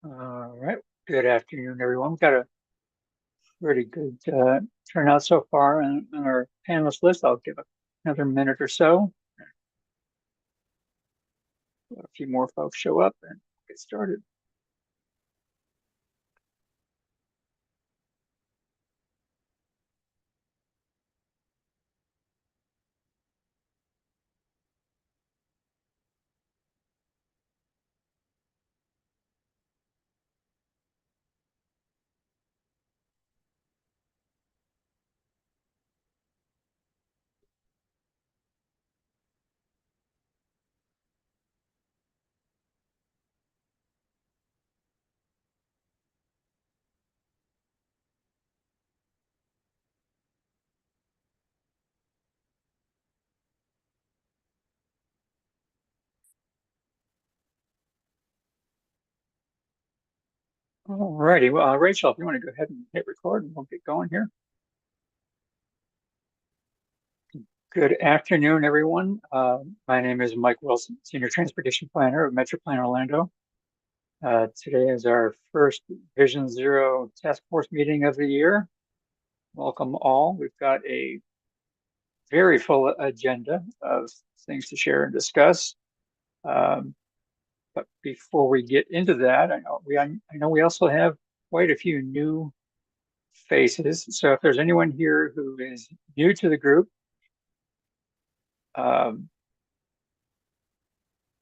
All right. Good afternoon, everyone. We've got a pretty good turnout so far on our panelist list. I'll give another minute or so. Let a few more folks show up and get started. All righty. Well, Rachel, if you want to go ahead and hit record and we'll get going here. Good afternoon, everyone. My name is Mike Wilson, Senior Transportation Planner of MetroPlan Orlando. Today is our first Vision Zero Task Force meeting of the year. Welcome all. We've got a very full agenda of things to share and discuss. But before we get into that, I know we also have quite a few new faces. So if there's anyone here who is new to the group, um,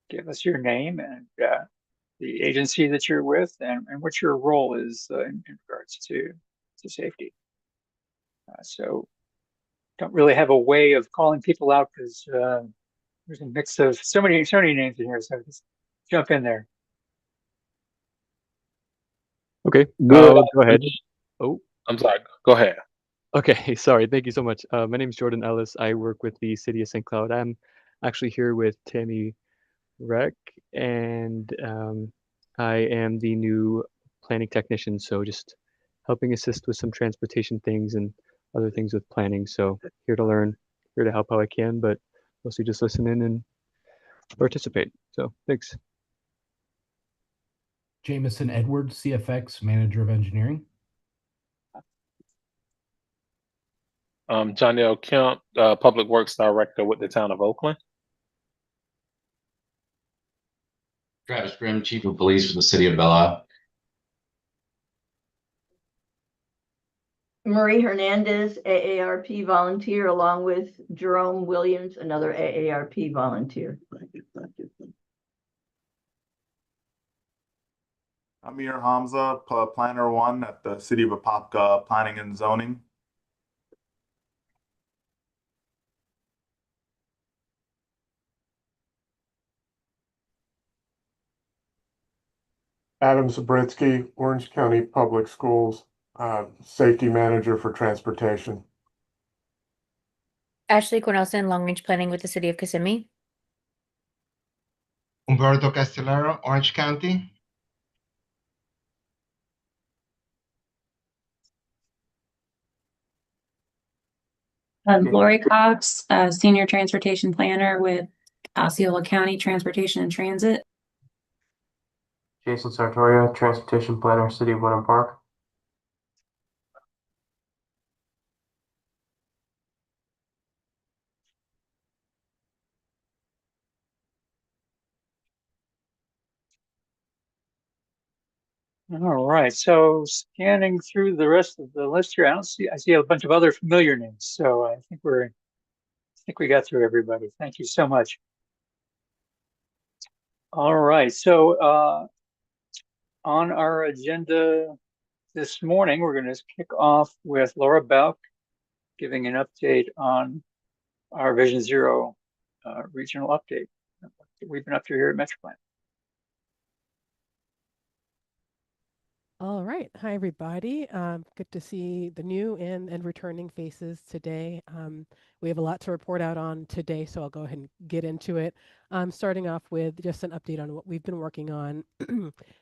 give us your name and the agency that you're with and what your role is in regards to safety. So don't really have a way of calling people out because there's a mix of so many names in here. So just jump in there. Okay, Good. go ahead. Oh, I'm sorry. Go ahead. okay. Sorry. Thank you so much. My name is Jordan Ellis. I work with the City of St. Cloud. I'm actually here with Tammy Reck, and I am the new planning technician. So just helping assist with some transportation things and other things with planning. So here to learn, here to help how I can, but mostly just listen in and participate. So thanks. Jameson Edwards, CFX, Manager of Engineering. John L. Kemp, Public Works Director with the Town of Oakland. Travis Grimm, Chief of Police for the City of Belle Isle. Marie Hernandez, AARP volunteer, along with Jerome Williams, another AARP volunteer. Thank you. Amir Hamza, Planner 1 at the City of Apopka Planning and Zoning. Adam Zabritsky, Orange County Public Schools, Safety Manager for Transportation. Ashley Cornelson, Long Range Planning with the City of Kissimmee. Humberto Castellero, Orange County. Lori Cox, Senior Transportation Planner with Osceola County Transportation and Transit. Jason Sartoria, Transportation Planner, City of Winter Park. All right, so scanning through the rest of the list here, I see a bunch of other familiar names. So I think we got through everybody. Thank you so much. All right, so on our agenda this morning, we're going to kick off with Laura Belk giving an update on our Vision Zero regional update that we've been up to here at MetroPlan. All right. Hi, everybody. Good to see the new and returning faces today. We have a lot to report out on today, so I'll go ahead and get into it. Starting off with just an update on what we've been working on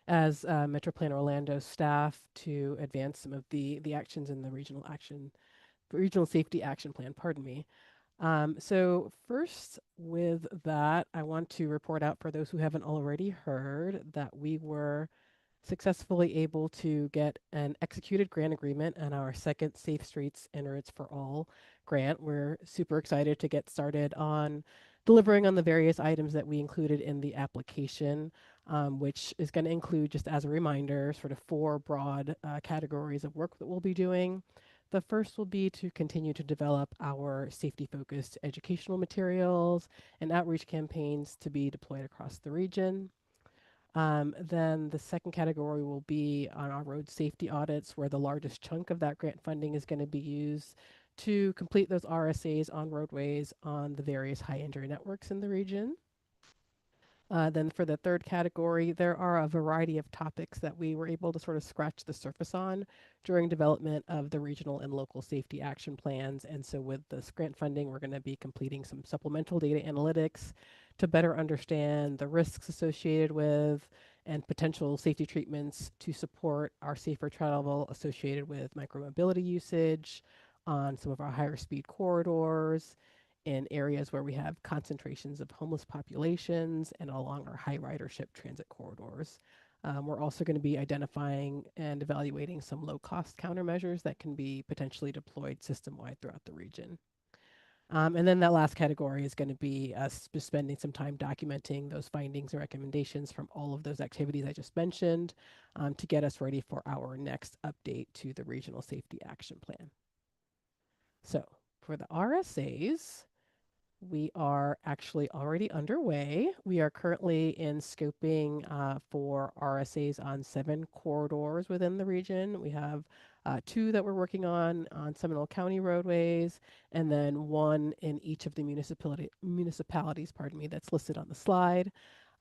as MetroPlan Orlando staff to advance some of the actions in the regional safety action plan, pardon me. So first with that, I want to report out for those who haven't already heard that we were successfully able to get an executed grant agreement on our second Safe Streets and Roads for All grant. We're super excited to get started on delivering on the various items that we included in the application, which is going to include, just as a reminder, sort of 4 broad categories of work that we'll be doing. The first will be to continue to develop our safety-focused educational materials and outreach campaigns to be deployed across the region. Then the second category will be on our road safety audits, where the largest chunk of that grant funding is going to be used to complete those RSAs on roadways on the various high injury networks in the region. Then for the third category, there are a variety of topics that we were able to sort of scratch the surface on during development of the regional and local safety action plans. And so with this grant funding, we're going to be completing some supplemental data analytics to better understand the risks associated with and potential safety treatments to support our safer travel associated with micromobility usage on some of our higher speed corridors, in areas where we have concentrations of homeless populations and along our high ridership transit corridors. We're also going to be identifying and evaluating some low-cost countermeasures that can be potentially deployed system-wide throughout the region. And then that last category is going to be us spending some time documenting those findings and recommendations from all of those activities I just mentioned to get us ready for our next update to the Regional Safety Action Plan. So for the RSAs, we are actually already underway. We are currently in scoping for RSAs on 7 corridors within the region. We have 2 that we're working on Seminole County roadways, and then 1 in each of the municipalities, that's listed on the slide.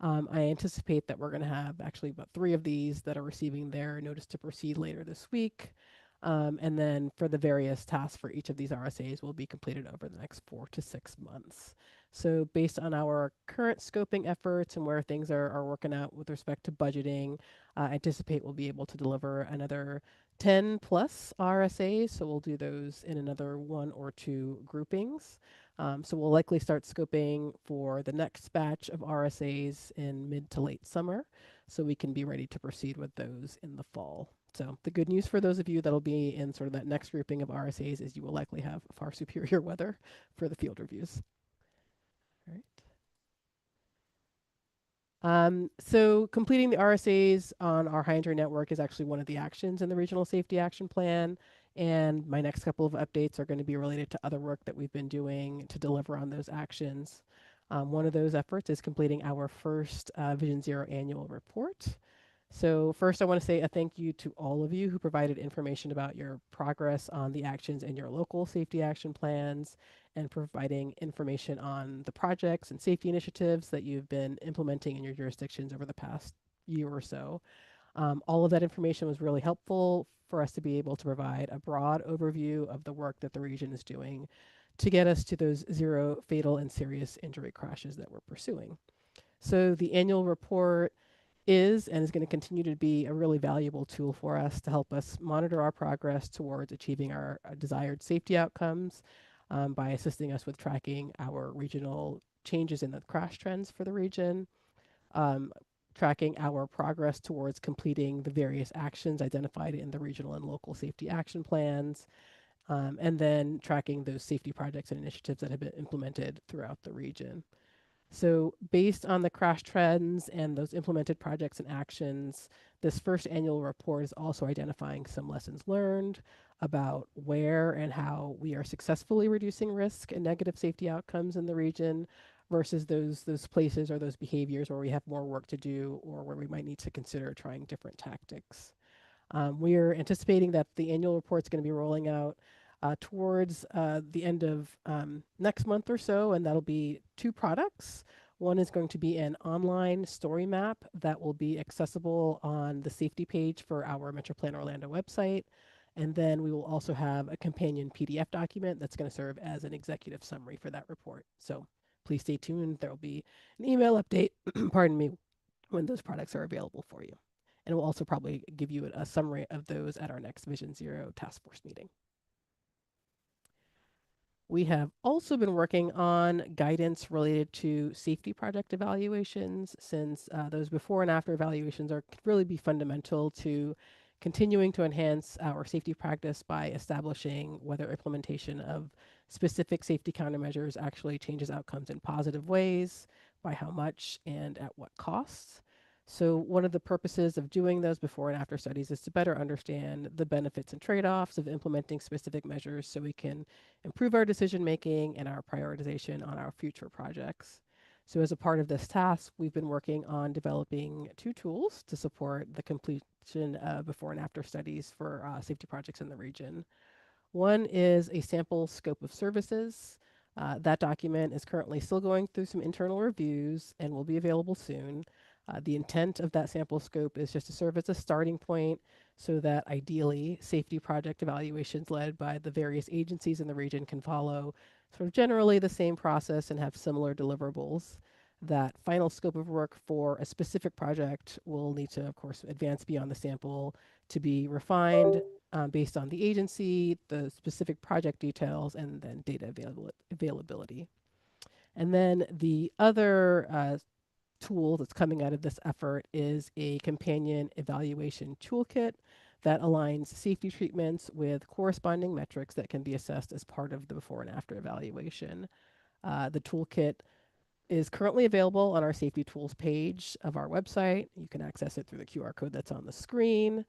I anticipate that we're going to have actually about 3 of these that are receiving their notice to proceed later this week. And then for the various tasks for each of these RSAs will be completed over the next 4 to 6 months. So based on our current scoping efforts and where things are working out with respect to budgeting, I anticipate we'll be able to deliver another 10 plus RSAs. So we'll do those in another 1 or 2 groupings. So we'll likely start scoping for the next batch of RSAs in mid to late summer, so we can be ready to proceed with those in the fall. So the good news for those of you that'll be in sort of that next grouping of RSAs is you will likely have far superior weather for the field reviews. All right. So completing the RSAs on our high injury network is actually one of the actions in the Regional Safety Action Plan. And my next couple of updates are going to be related to other work that we've been doing to deliver on those actions. One of those efforts is completing our first Vision Zero annual report. So first, I want to say a thank you to all of you who provided information about your progress on the actions in your local safety action plans and providing information on the projects and safety initiatives that you've been implementing in your jurisdictions over the past year or so. All of that information was really helpful for us to be able to provide a broad overview of the work that the region is doing to get us to those 0 fatal and serious injury crashes that we're pursuing. So the annual report is and is going to continue to be a really valuable tool for us to help us monitor our progress towards achieving our desired safety outcomes by assisting us with tracking our regional changes in the crash trends for the region, tracking our progress towards completing the various actions identified in the regional and local safety action plans, and then tracking those safety projects and initiatives that have been implemented throughout the region. So based on the crash trends and those implemented projects and actions, this first annual report is also identifying some lessons learned about where and how we are successfully reducing risk and negative safety outcomes in the region versus those places or those behaviors where we have more work to do or where we might need to consider trying different tactics. We are anticipating that the annual report is going to be rolling out towards the end of next month or so, and that'll be 2 products. One is going to be an online story map that will be accessible on the safety page for our MetroPlan Orlando website. And then we will also have a companion PDF document that's going to serve as an executive summary for that report. So please stay tuned. There will be an email update, pardon me, when those products are available for you. And we'll also probably give you a summary of those at our next Vision Zero task force meeting. We have also been working on guidance related to safety project evaluations, since those before and after evaluations could really be fundamental to continuing to enhance our safety practice by establishing whether implementation of specific safety countermeasures actually changes outcomes in positive ways, by how much, and at what costs. So one of the purposes of doing those before and after studies is to better understand the benefits and trade-offs of implementing specific measures so we can improve our decision making and our prioritization on our future projects. So as a part of this task, we've been working on developing 2 tools to support the completion of before and after studies for safety projects in the region. One is a sample scope of services. That document is currently still going through some internal reviews and will be available soon. The intent of that sample scope is just to serve as a starting point so that ideally safety project evaluations led by the various agencies in the region can follow sort of generally the same process and have similar deliverables. That final scope of work for a specific project will need to, of course, advance beyond the sample to be refined based on the agency, the specific project details, and then data availability. And then the other tool that's coming out of this effort is a companion evaluation toolkit that aligns safety treatments with corresponding metrics that can be assessed as part of the before and after evaluation. The toolkit is currently available on our safety tools page of our website. You can access it through the QR code that's on the screen.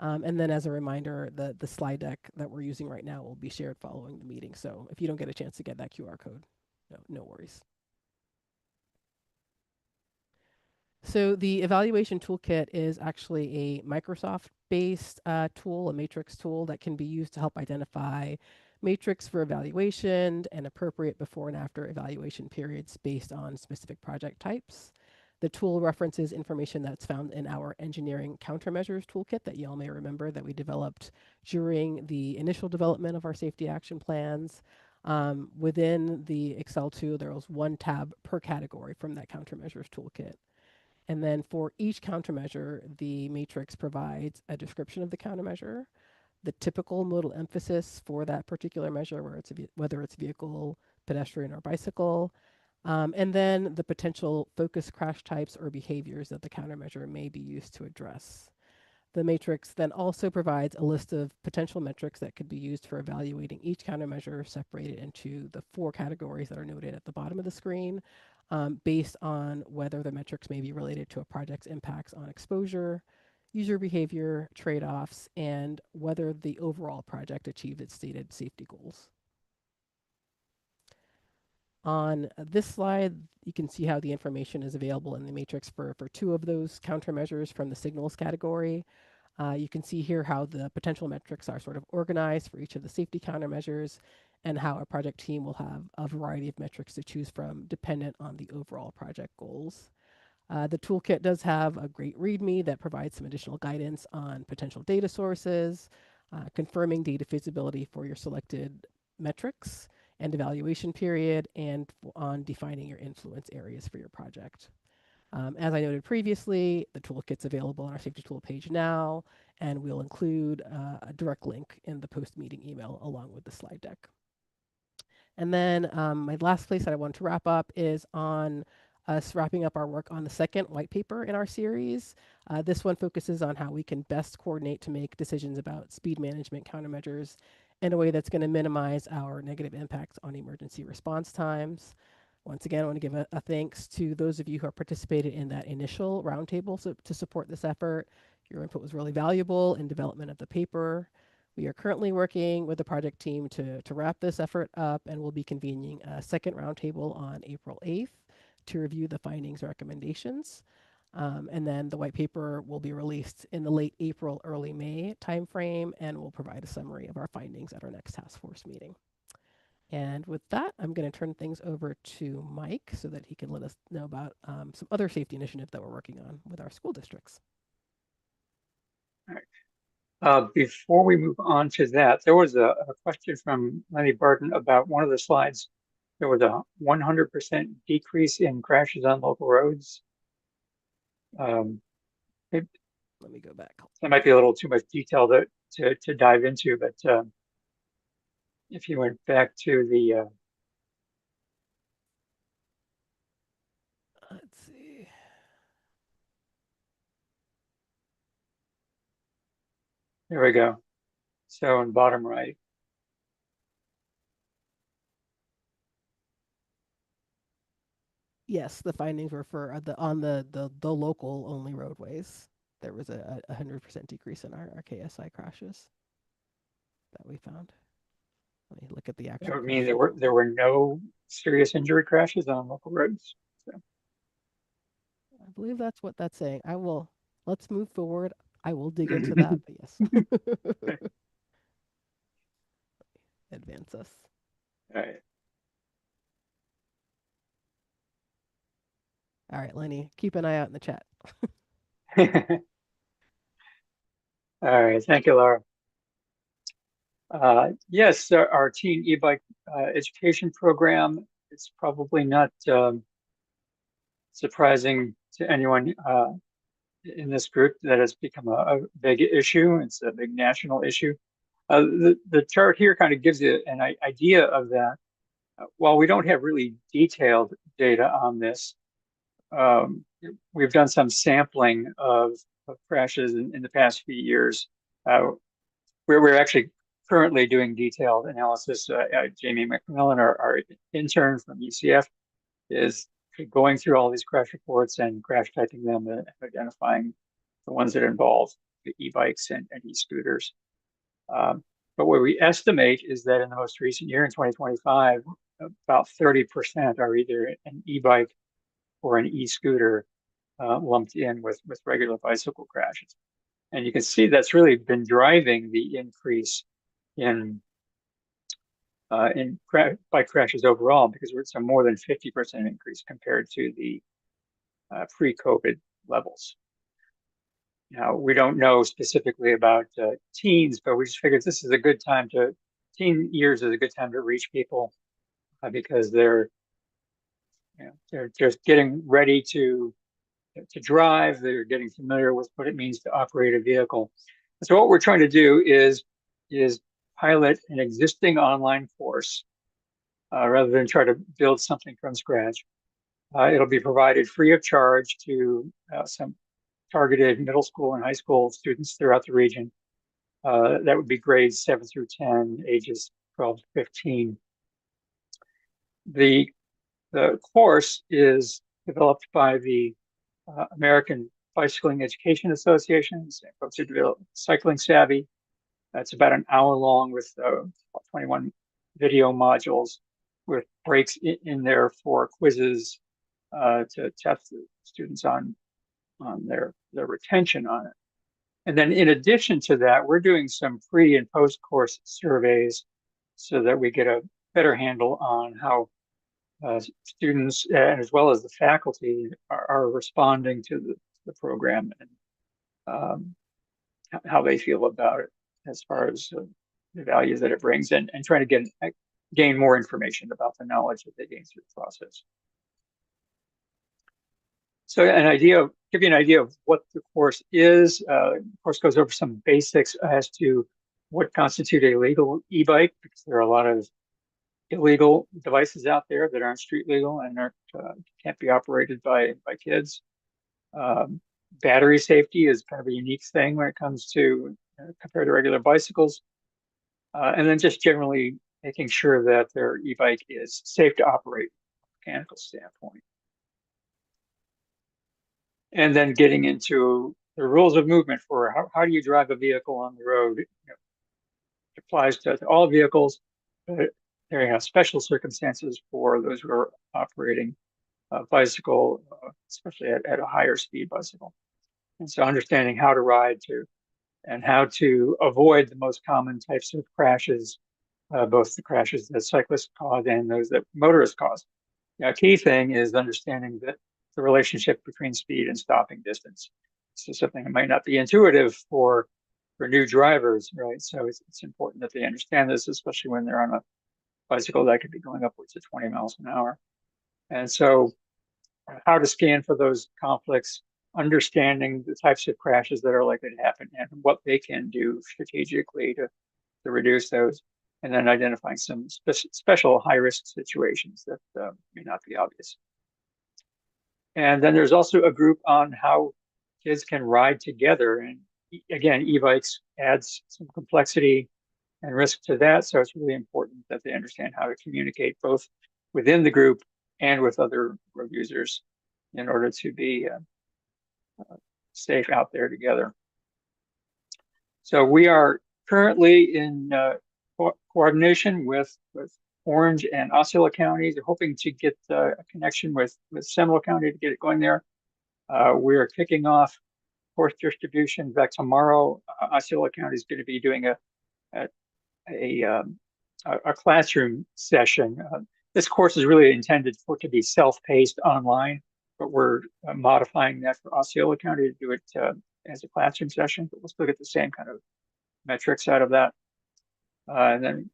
And then as a reminder, the slide deck that we're using right now will be shared following the meeting. So if you don't get a chance to get that QR code, no worries. So the evaluation toolkit is actually a Microsoft-based tool, a matrix tool that can be used to help identify matrix for evaluation and appropriate before and after evaluation periods based on specific project types. The tool references information that's found in our engineering countermeasures toolkit that y'all may remember that we developed during the initial development of our safety action plans. Within the Excel tool, there was 1 tab per category from that countermeasures toolkit. And then for each countermeasure, the matrix provides a description of the countermeasure, the typical modal emphasis for that particular measure, whether it's vehicle, pedestrian, or bicycle, and then the potential focus crash types or behaviors that the countermeasure may be used to address. The matrix then also provides a list of potential metrics that could be used for evaluating each countermeasure, separated into the 4 categories that are noted at the bottom of the screen, based on whether the metrics may be related to a project's impacts on exposure, user behavior, trade-offs, and whether the overall project achieved its stated safety goals. On this slide, you can see how the information is available in the matrix for 2 of those countermeasures from the signals category. You can see here how the potential metrics are sort of organized for each of the safety countermeasures and how a project team will have a variety of metrics to choose from dependent on the overall project goals. The toolkit does have a great README that provides some additional guidance on potential data sources, confirming data feasibility for your selected metrics and evaluation period, and on defining your influence areas for your project. As I noted previously, the toolkit's available on our safety tool page now, and we'll include a direct link in the post-meeting email along with the slide deck. And then my last place that I want to wrap up is on us wrapping up our work on the second white paper in our series. This one focuses on how we can best coordinate to make decisions about speed management countermeasures in a way that's going to minimize our negative impacts on emergency response times. Once again, I want to give a thanks to those of you who have participated in that initial roundtable to support this effort. Your input was really valuable in development of the paper. We are currently working with the project team to wrap this effort up, and we'll be convening a second roundtable on April 8th to review the findings and recommendations. And then the white paper will be released in the late April, early May timeframe, and we'll provide a summary of our findings at our next task force meeting. And with that, I'm going to turn things over to Mike so that he can let us know about some other safety initiatives that we're working on with our school districts. All right. Before we move on to that, there was a question from Lenny Barton about one of the slides. There was a 100% decrease in crashes on local roads. Let me go back. That might be a little too much detail to dive into, but if you went back to the, Let's see. there we go. So in bottom right. Yes, the findings were for the local only roadways. There was a 100% decrease in our KSI crashes that we found. Let me look at the That actual. would mean there were no serious injury crashes on local roads. So I believe that's what that's saying. Let's move forward. I will dig into that, but yes. Advance us. all right. All right, Lenny, keep an eye out in the chat. All right, thank you, Laura. Yes, our teen e-bike education program, it's probably not surprising to anyone in this group that it's become a big issue. It's a big national issue. The chart here kind of gives you an idea of that. While we don't have really detailed data on this, we've done some sampling of crashes in the past few years. We're actually currently doing detailed analysis. Jamie McMillan, our intern from UCF, is going through all these crash reports and crash typing them and identifying the ones that involve the e-bikes and e-scooters. But what we estimate is that in the most recent year, in 2025, about 30% are either an e-bike or an e-scooter lumped in with regular bicycle crashes. And you can see that's really been driving the increase in bike crashes overall, because it's a more than 50% increase compared to the pre-COVID levels. Now, we don't know specifically about teens, but we just figured this is a good time teen years is a good time to reach people because they're just getting ready to drive. They're getting familiar with what it means to operate a vehicle. And so what we're trying to do is pilot an existing online course rather than try to build something from scratch. It'll be provided free of charge to some targeted middle school and high school students throughout the region. That would be grades 7 through 10, ages 12 to 15. The course is developed by the American Bicycling Education Association. Folks who develop Cycling Savvy. That's about an hour long with 21 video modules with breaks in there for quizzes to test the students on their retention on it. And then in addition to that, we're doing some pre and post course surveys so that we get a better handle on how students and as well as the faculty are responding to the program and how they feel about it as far as the values that it brings and trying to gain more information about the knowledge that they gain through the process. So give you an idea of what the course is. The course goes over some basics as to what constitute a legal e-bike, because there are a lot of illegal devices out there that aren't street legal and can't be operated by kids. Battery safety is kind of a unique thing when it comes to compared to regular bicycles. And then just generally making sure that their e-bike is safe to operate from a mechanical standpoint. And then getting into the rules of movement for how do you drive a vehicle on the road. It applies to all vehicles, but there are special circumstances for those who are operating a bicycle, especially at a higher speed bicycle. And so understanding how to ride and how to avoid the most common types of crashes, both the crashes that cyclists cause and those that motorists cause. A key thing is understanding that the relationship between speed and stopping distance. So something that might not be intuitive for new drivers, right? So it's important that they understand this, especially when they're on a bicycle that could be going upwards of 20 miles an hour. And so how to scan for those conflicts, understanding the types of crashes that are likely to happen and what they can do strategically to reduce those. and then identifying some special high-risk situations that may not be obvious. And then there's also a group on how kids can ride together. And again, e-bikes adds some complexity and risk to that. So it's really important that they understand how to communicate both within the group and with other road users in order to be safe out there together. So we are currently in coordination with Orange and Osceola counties, hoping to get a connection with Seminole County to get it going there. We are kicking off course distribution back tomorrow. Osceola County is going to be doing a classroom session. This course is really intended for it to be self-paced online, but we're modifying that for Osceola County to do it as a classroom session, but we'll still get the same kind of metrics out of that. And then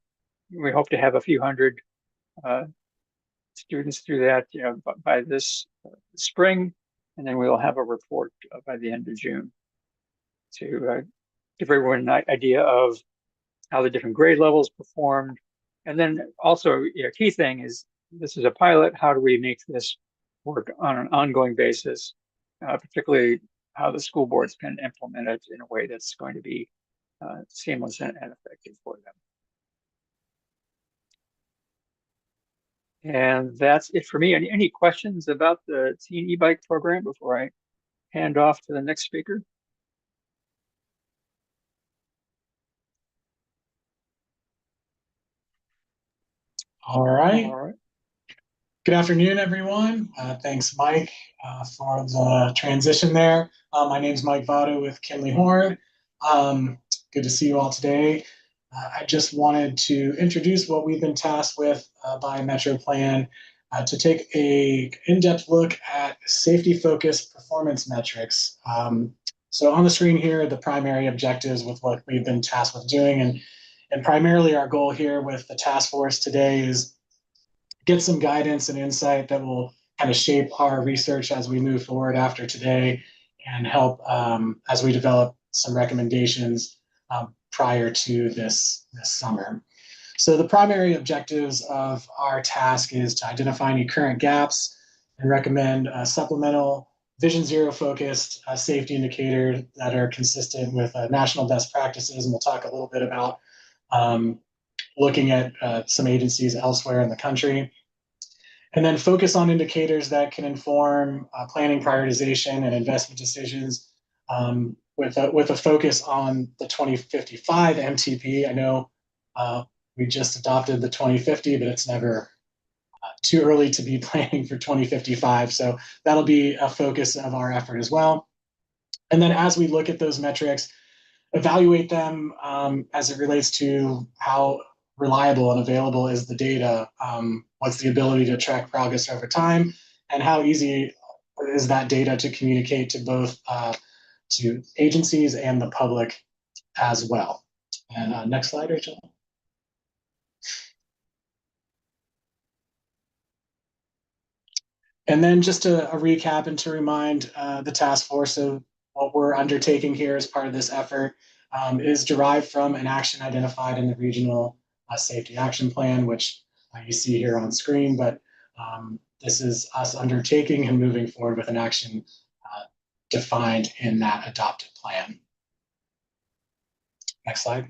we hope to have a few hundred students through that, by this spring, and then we'll have a report by the end of June to give everyone an idea of how the different grade levels performed. And then also, key thing is, this is a pilot. How do we make this work on an ongoing basis, particularly how the school boards can implement it in a way that's going to be seamless and effective for them. And that's it for me. Any questions about the Teen e-bike program before I hand off to the next speaker? All right. All right. Good afternoon, everyone. Thanks, Mike, for the transition there. My name is Mike Votto with Kinley Horn. Good to see you all today. I just wanted to introduce what we've been tasked with by Metro Plan to take an in-depth look at safety-focused performance metrics. So on the screen here, the primary objectives with what we've been tasked with doing, and primarily our goal here with the task force today is get some guidance and insight that will kind of shape our research as we move forward after today and help as we develop some recommendations prior to this summer. So the primary objectives of our task is to identify any current gaps and recommend supplemental Vision Zero focused safety indicators that are consistent with national best practices. And we'll talk a little bit about looking at some agencies elsewhere in the country. And then focus on indicators that can inform planning prioritization and investment decisions with a focus on the 2055 MTP. I know we just adopted the 2050, but it's never too early to be planning for 2055. So that'll be a focus of our effort as well. And then as we look at those metrics, evaluate them as it relates to how reliable and available is the data, what's the ability to track progress over time, and how easy is that data to communicate to both to agencies and the public as well. And next slide, Rachel. And then just a recap and to remind the task force of what we're undertaking here as part of this effort is derived from an action identified in the Regional Safety Action Plan, which you see here on screen, but this is us undertaking and moving forward with an action defined in that adopted plan. Next slide.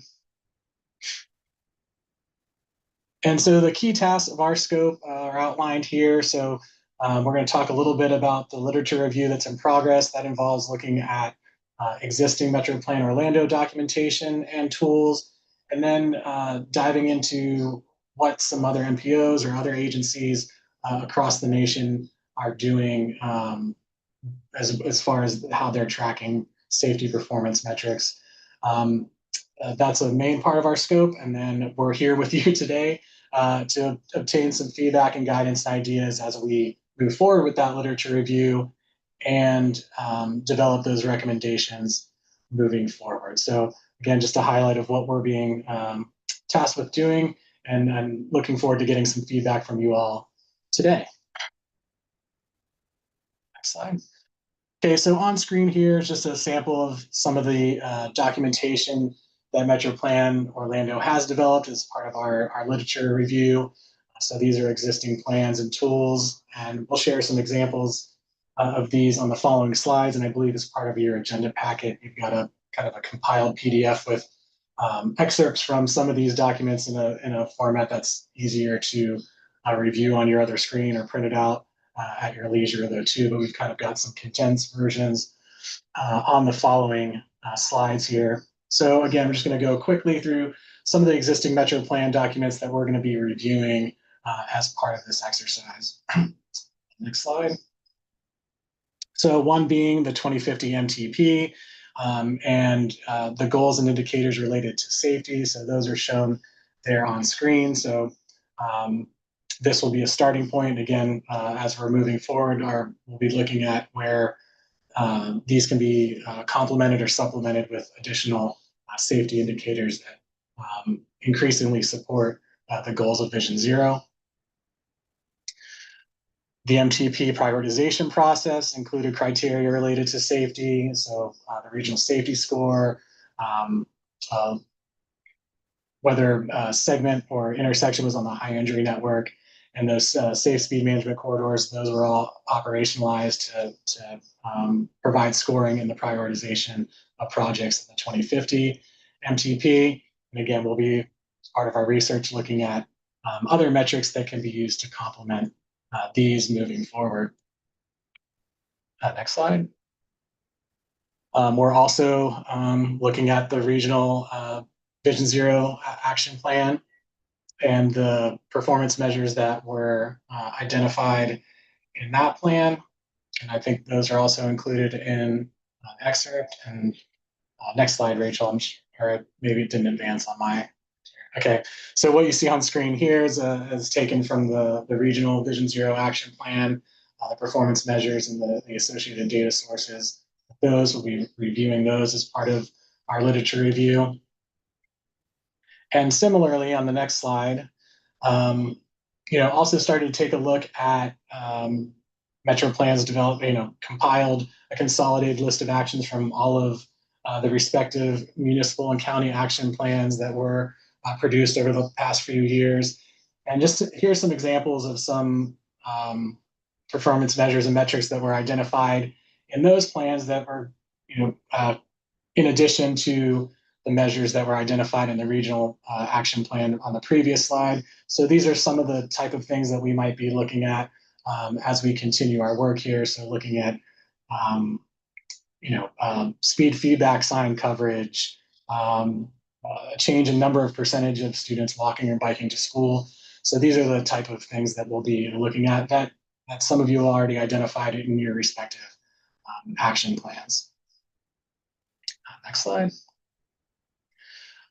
And so the key tasks of our scope are outlined here. So we're going to talk a little bit about the literature review that's in progress. That involves looking at existing Metro Plan Orlando documentation and tools, and then diving into what some other MPOs or other agencies across the nation are doing as far as how they're tracking safety performance metrics. That's a main part of our scope, and then we're here with you today to obtain some feedback and guidance and ideas as we move forward with that literature review and develop those recommendations moving forward. So again, just a highlight of what we're being tasked with doing, and I'm looking forward to getting some feedback from you all today. Next slide. Okay, so on screen here is just a sample of some of the documentation that Metro Plan Orlando has developed as part of our literature review. So these are existing plans and tools, and we'll share some examples of these on the following slides. And I believe as part of your agenda packet, you've got a kind of a compiled PDF with excerpts from some of these documents in a format that's easier to review on your other screen or print it out at your leisure though too. But we've kind of got some condensed versions on the following slides here. So again, we're just going to go quickly through some of the existing Metro Plan documents that we're going to be reviewing as part of this exercise. Next slide. So one being the 2050 MTP and the goals and indicators related to safety. So those are shown there on screen. So this will be a starting point. Again, as we're moving forward, we'll be looking at where these can be complemented or supplemented with additional safety indicators that increasingly support the goals of Vision Zero. The MTP prioritization process included criteria related to safety, so the regional safety score, whether segment or intersection was on the high injury network, and those safe speed management corridors, those were all operationalized to provide scoring in the prioritization of projects in the 2050 MTP. And again, we'll be, as part of our research, looking at other metrics that can be used to complement these moving forward. Next slide. We're also looking at the regional Vision Zero action plan and the performance measures that were identified in that plan. And I think those are also included in excerpt. And next slide, Rachel, or maybe it didn't advance on my. Okay, so what you see on screen here is taken from the regional Vision Zero action plan, the performance measures and the associated data sources. Those, we'll be reviewing those as part of our literature review. And similarly, on the next slide, also started to take a look at Metro Plan's compiled a consolidated list of actions from all of the respective municipal and county action plans that were produced over the past few years. And here's some examples of some performance measures and metrics that were identified in those plans that were, in addition to the measures that were identified in the regional action plan on the previous slide. So these are some of the type of things that we might be looking at as we continue our work here. So looking at, speed feedback sign coverage, a change in number of percentage of students walking or biking to school. So these are the type of things that we'll be looking at that some of you already identified in your respective action plans. Next slide.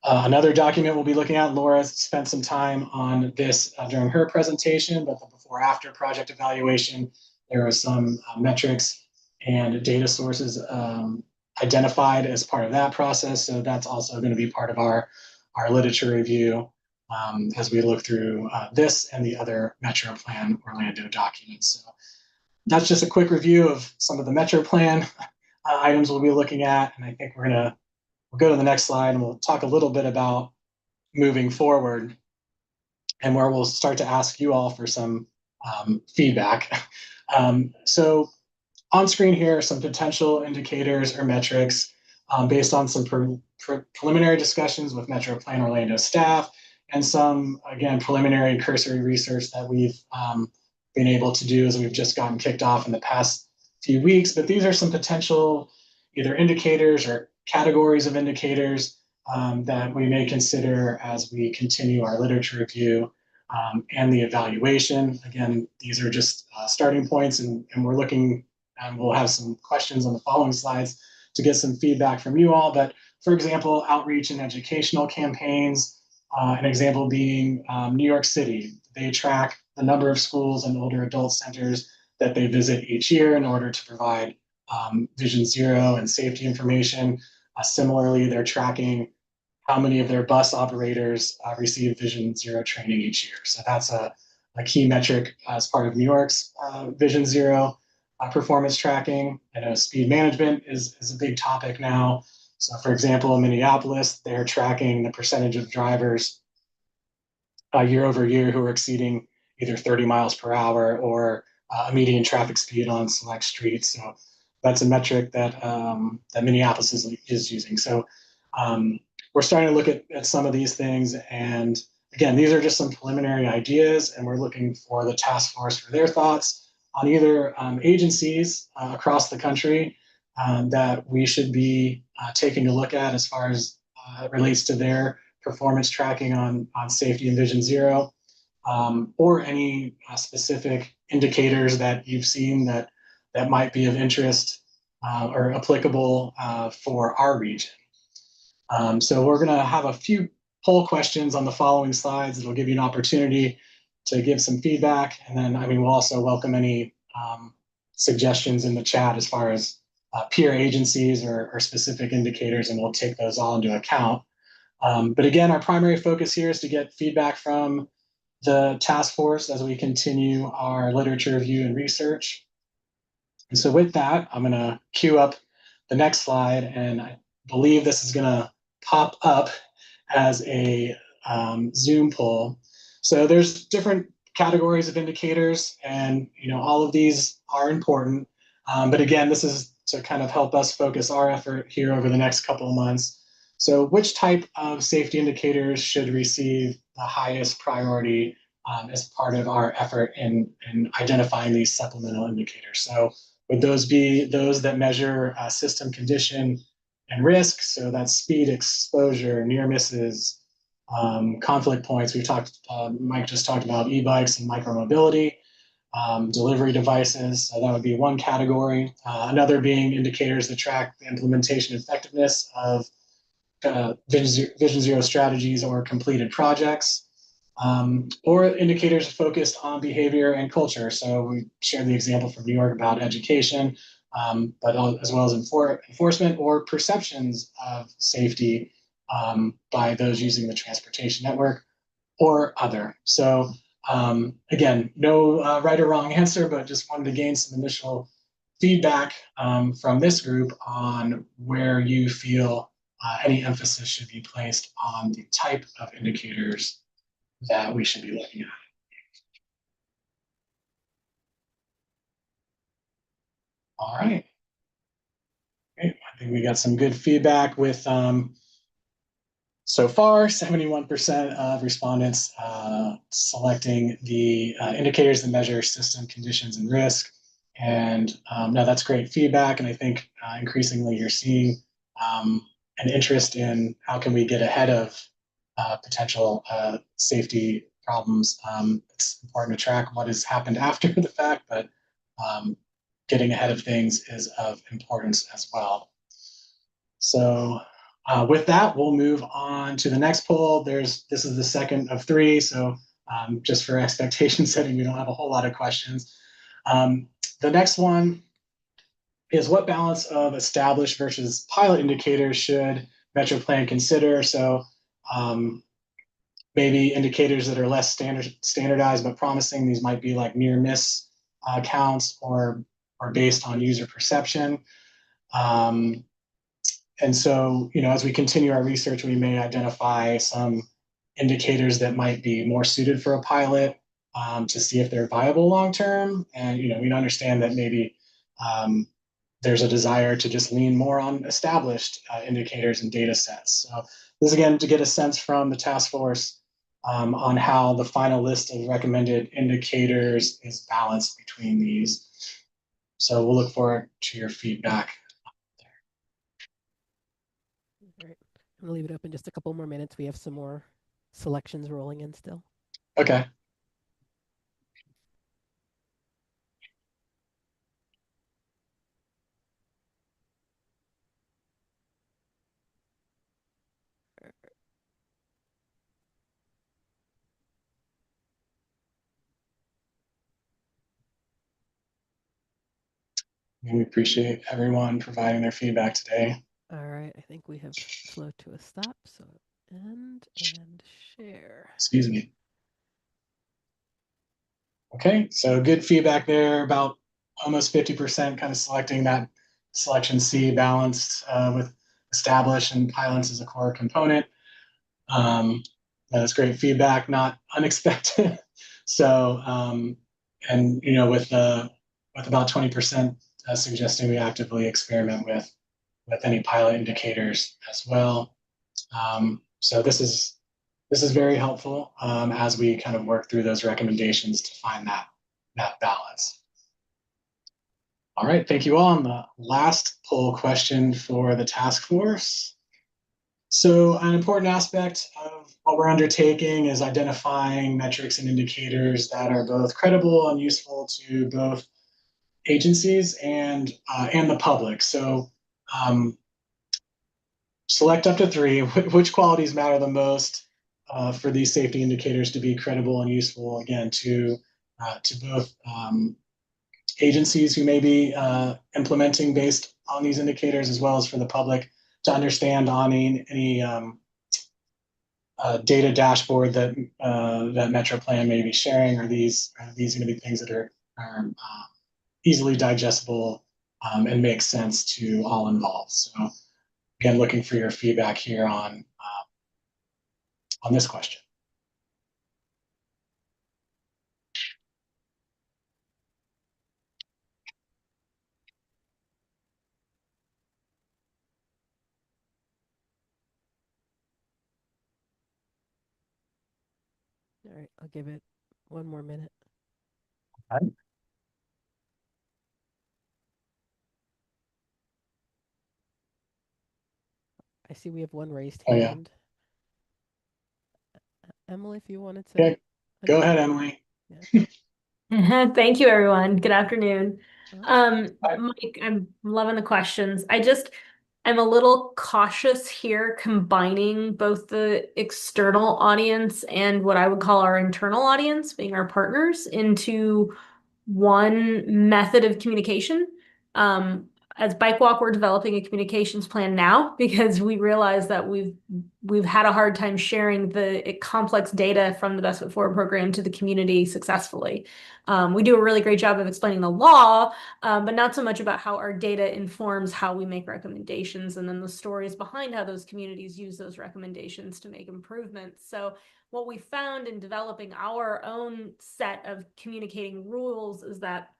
Another document we'll be looking at, Laura spent some time on this during her presentation, but the before-after project evaluation, there are some metrics and data sources identified as part of that process. So that's also going to be part of our literature review as we look through this and the other Metro Plan Orlando documents. So that's just a quick review of some of the Metro Plan items we'll be looking at. And I think we'll go to the next slide and we'll talk a little bit about moving forward and where we'll start to ask you all for some feedback. So on screen here are some potential indicators or metrics based on some preliminary discussions with Metro Plan Orlando staff and some, again, preliminary and cursory research that we've been able to do as we've just gotten kicked off in the past few weeks. But these are some potential either indicators or categories of indicators that we may consider as we continue our literature review and the evaluation. Again, these are just starting points, and we're looking, and we'll have some questions on the following slides to get some feedback from you all. But for example, outreach and educational campaigns, an example being New York City. They track the number of schools and older adult centers that they visit each year in order to provide Vision Zero and safety information. Similarly, they're tracking how many of their bus operators receive Vision Zero training each year. So that's a key metric as part of New York's Vision Zero performance tracking. I know speed management is a big topic now. So for example, in Minneapolis, they're tracking the percentage of drivers year over year who are exceeding either 30 miles per hour or a median traffic speed on select streets. So that's a metric that that Minneapolis is using. So we're starting to look at some of these things. And again, these are just some preliminary ideas, and we're looking for the task force for their thoughts on either agencies across the country that we should be taking a look at as far as it relates to their performance tracking on safety and Vision Zero, or any specific indicators that you've seen that might be of interest or applicable for our region. So we're going to have a few poll questions on the following slides that'll give you an opportunity to give some feedback. And then, I mean, we'll also welcome any suggestions in the chat as far as peer agencies or specific indicators, and we'll take those all into account. But again, our primary focus here is to get feedback from the task force as we continue our literature review and research. And so with that, I'm going to queue up the next slide, and I believe this is going to pop up as a Zoom poll. So there's different categories of indicators, and all of these are important. But again, this is to kind of help us focus our effort here over the next couple of months. So which type of safety indicators should receive the highest priority as part of our effort in identifying these supplemental indicators? So would those be those that measure system condition and risk? So that's speed, exposure, near misses, conflict points. We've talked, Mike just talked about e-bikes and micromobility, delivery devices. So that would be one category. Another being indicators that track the implementation effectiveness of Vision Zero strategies or completed projects, or indicators focused on behavior and culture. So we shared the example from New York about education, but as well as enforcement or perceptions of safety by those using the transportation network or other. So again, no right or wrong answer, but just wanted to gain some initial feedback from this group on where you feel any emphasis should be placed on the type of indicators that we should be looking at. All right. Great. I think we got some good feedback with so far 71% of respondents selecting the indicators that measure system conditions and risk. And no, that's great feedback. And I think increasingly you're seeing an interest in how can we get ahead of potential safety problems. It's important to track what has happened after the fact, but getting ahead of things is of importance as well. So with that, we'll move on to the next poll. This is the second of three, so just for expectation setting, we don't have a whole lot of questions. The next one is what balance of established versus pilot indicators should MetroPlan consider? So maybe indicators that are less standardized but promising. These might be like near miss counts or based on user perception. And so, as we continue our research, we may identify some indicators that might be more suited for a pilot to see if they're viable long-term. And, we understand that maybe there's a desire to just lean more on established indicators and data sets. So this, again, to get a sense from the task force on how the final list of recommended indicators is balanced between these. So we'll look forward to your feedback. All right. I'm going to leave it open just a couple more minutes. We have some more selections rolling in still. Okay. We appreciate everyone providing their feedback today. All right, I think we have slowed to a stop, so end and share. Excuse me. Okay, so good feedback there, about almost 50% kind of selecting that selection C balanced with established, and pilots is a core component. That's great feedback, not unexpected. So, and with about 20% suggesting we actively experiment with any pilot indicators as well. So this is very helpful as we kind of work through those recommendations to find that balance. All right, thank you all. And the last poll question for the task force. So an important aspect of what we're undertaking is identifying metrics and indicators that are both credible and useful to both agencies and the public. So select up to 3. Which qualities matter the most for these safety indicators to be credible and useful, again, to both agencies who may be implementing based on these indicators, as well as for the public to understand on any data dashboard that MetroPlan may be sharing. Are these going to be things that are easily digestible and make sense to all involved? So again, looking for your feedback here on this question. All right, I'll give it one more minute. Okay. I see we have one raised Oh, yeah. hand. Emily, if you wanted to. Okay. Go ahead, Emily. Thank you, everyone. Good afternoon. Hi. Mike, I'm loving the questions. I'm a little cautious here combining both the external audience and what I would call our internal audience, being our partners, into one method of communication. As Bike Walk, we're developing a communications plan now because we realize that we've had a hard time sharing the complex data from the Best Foot Forward program to the community successfully. We do a really great job of explaining the law, but not so much about how our data informs how we make recommendations and then the stories behind how those communities use those recommendations to make improvements. So what we found in developing our own set of communicating rules is that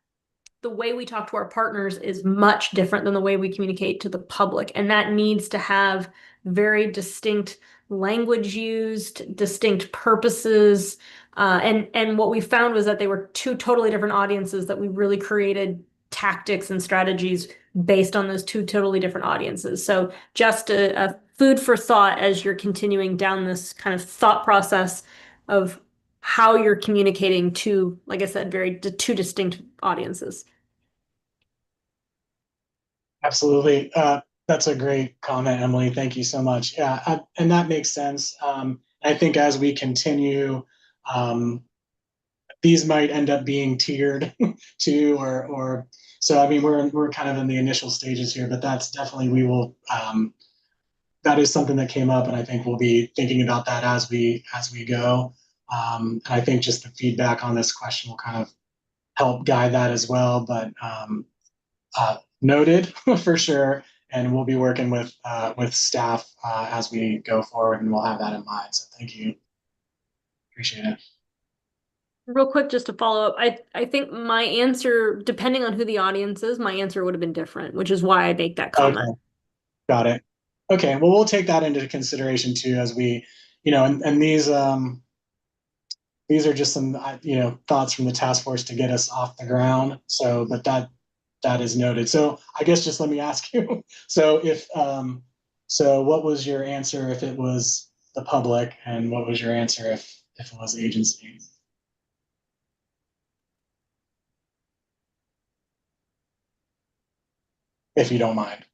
the way we talk to our partners is much different than the way we communicate to the public. And that needs to have very distinct language used, distinct purposes. And what we found was that they were 2 totally different audiences, that we really created tactics and strategies based on those 2 totally different audiences. So just a food for thought as you're continuing down this kind of thought process of how you're communicating to, like I said, 2 distinct audiences. Absolutely. That's a great comment, Emily. Thank you so much. Yeah, and that makes sense. I think as we continue, these might end up being tiered too, or so. I mean, we're kind of in the initial stages here, but that's definitely that is something that came up, and I think we'll be thinking about that as we go. And I think just the feedback on this question will kind of help guide that as well. But noted for sure, and we'll be working with staff as we go forward, and we'll have that in mind. So thank you. Appreciate it. Real quick, just to follow up, I think my answer, depending on who the audience is, my answer would have been different, which is why I make that comment. Okay. Got it. Okay, well, we'll take that into consideration too as we, and these are just some, thoughts from the task force to get us off the ground. So, but that is noted. So I guess just let me ask you. So so what was your answer if it was the public, and what was your answer if it was agency? If you don't mind.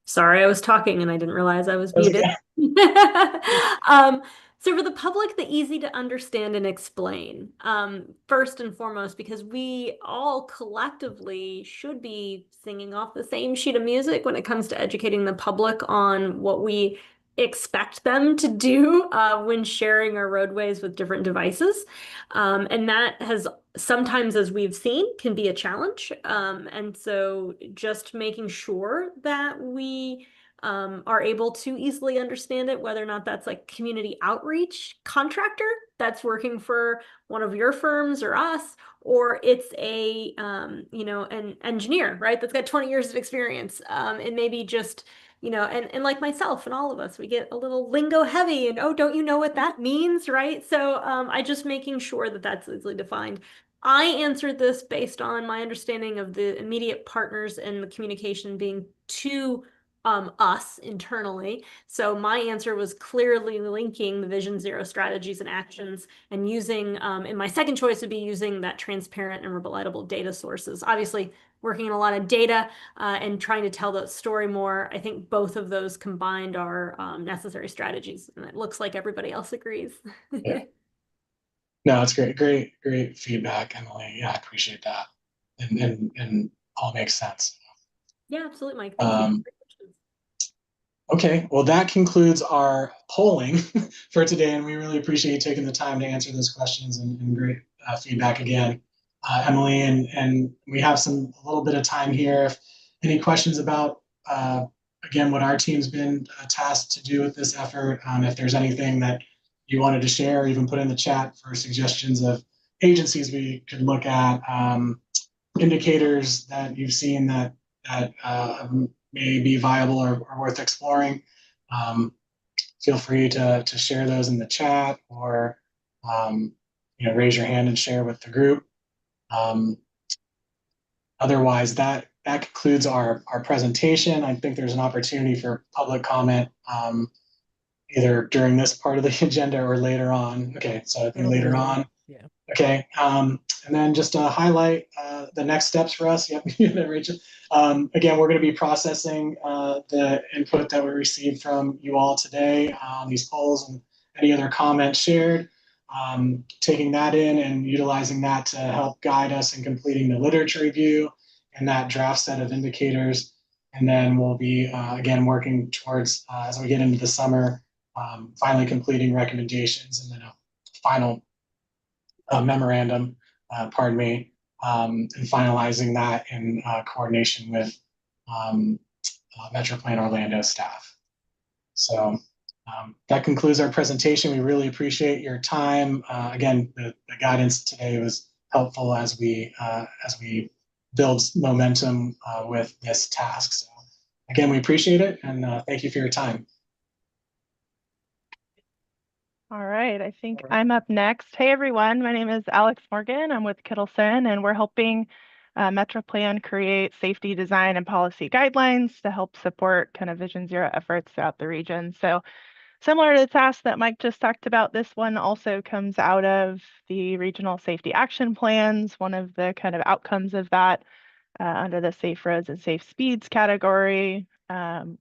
Sorry, I was talking and I didn't realize I was muted. So for the public, the easy to understand and explain, first and foremost, because we all collectively should be singing off the same sheet of music when it comes to educating the public on what we expect them to do when sharing our roadways with different devices. And that has sometimes, as we've seen, can be a challenge. And so just making sure that we are able to easily understand it, whether or not that's like community outreach contractor that's working for one of your firms or us, or it's a an engineer, right, that's got 20 years of experience. It may be just and like myself and all of us, we get a little lingo heavy and, oh, don't you know what that means, right? So I just making sure that that's easily defined. I answered this based on my understanding of the immediate partners and the communication being to us internally. So my answer was clearly linking the Vision Zero strategies and actions and using, and my second choice would be using that transparent and reliable data sources. Obviously, working in a lot of data and trying to tell the story more. I think both of those combined are necessary strategies. And it looks like everybody else agrees. Yeah. No, it's great feedback, Emily. Yeah, I appreciate that. And all makes sense. Yeah, absolutely, Mike. Thank you. Okay, well, that concludes our polling for today, and we really appreciate you taking the time to answer those questions and great feedback again, Emily. And we have a little bit of time here. If any questions about, again, what our team's been tasked to do with this effort, if there's anything that you wanted to share or even put in the chat for suggestions of agencies we could look at, indicators that you've seen that may be viable or worth exploring, feel free to share those in the chat or raise your hand and share with the group. Otherwise, that concludes our presentation. I think there's an opportunity for public comment either during this part of the agenda or later on. Okay, so I think later on. Yeah. Okay, and then just to highlight the next steps for us. Yep, Rachel. Again, we're going to be processing the input that we received from you all today on these polls and any other comments shared. Taking that in and utilizing that to help guide us in completing the literature review and that draft set of indicators. And then we'll be, again, working towards, as we get into the summer, finally completing recommendations and then a final memorandum, and finalizing that in coordination with Metro Plan Orlando staff. So that concludes our presentation. We really appreciate your time. Again, the guidance today was helpful as we build momentum with this task. So again, we appreciate it and thank you for your time. All right, I think I'm up next. Hey everyone, my name is Alex Morgan. I'm with Kittleson and we're helping Metro Plan create safety design and policy guidelines to help support kind of Vision Zero efforts throughout the region. So similar to the task that Mike just talked about, this one also comes out of the regional safety action plans. One of the kind of outcomes of that under the Safe Roads and Safe Speeds category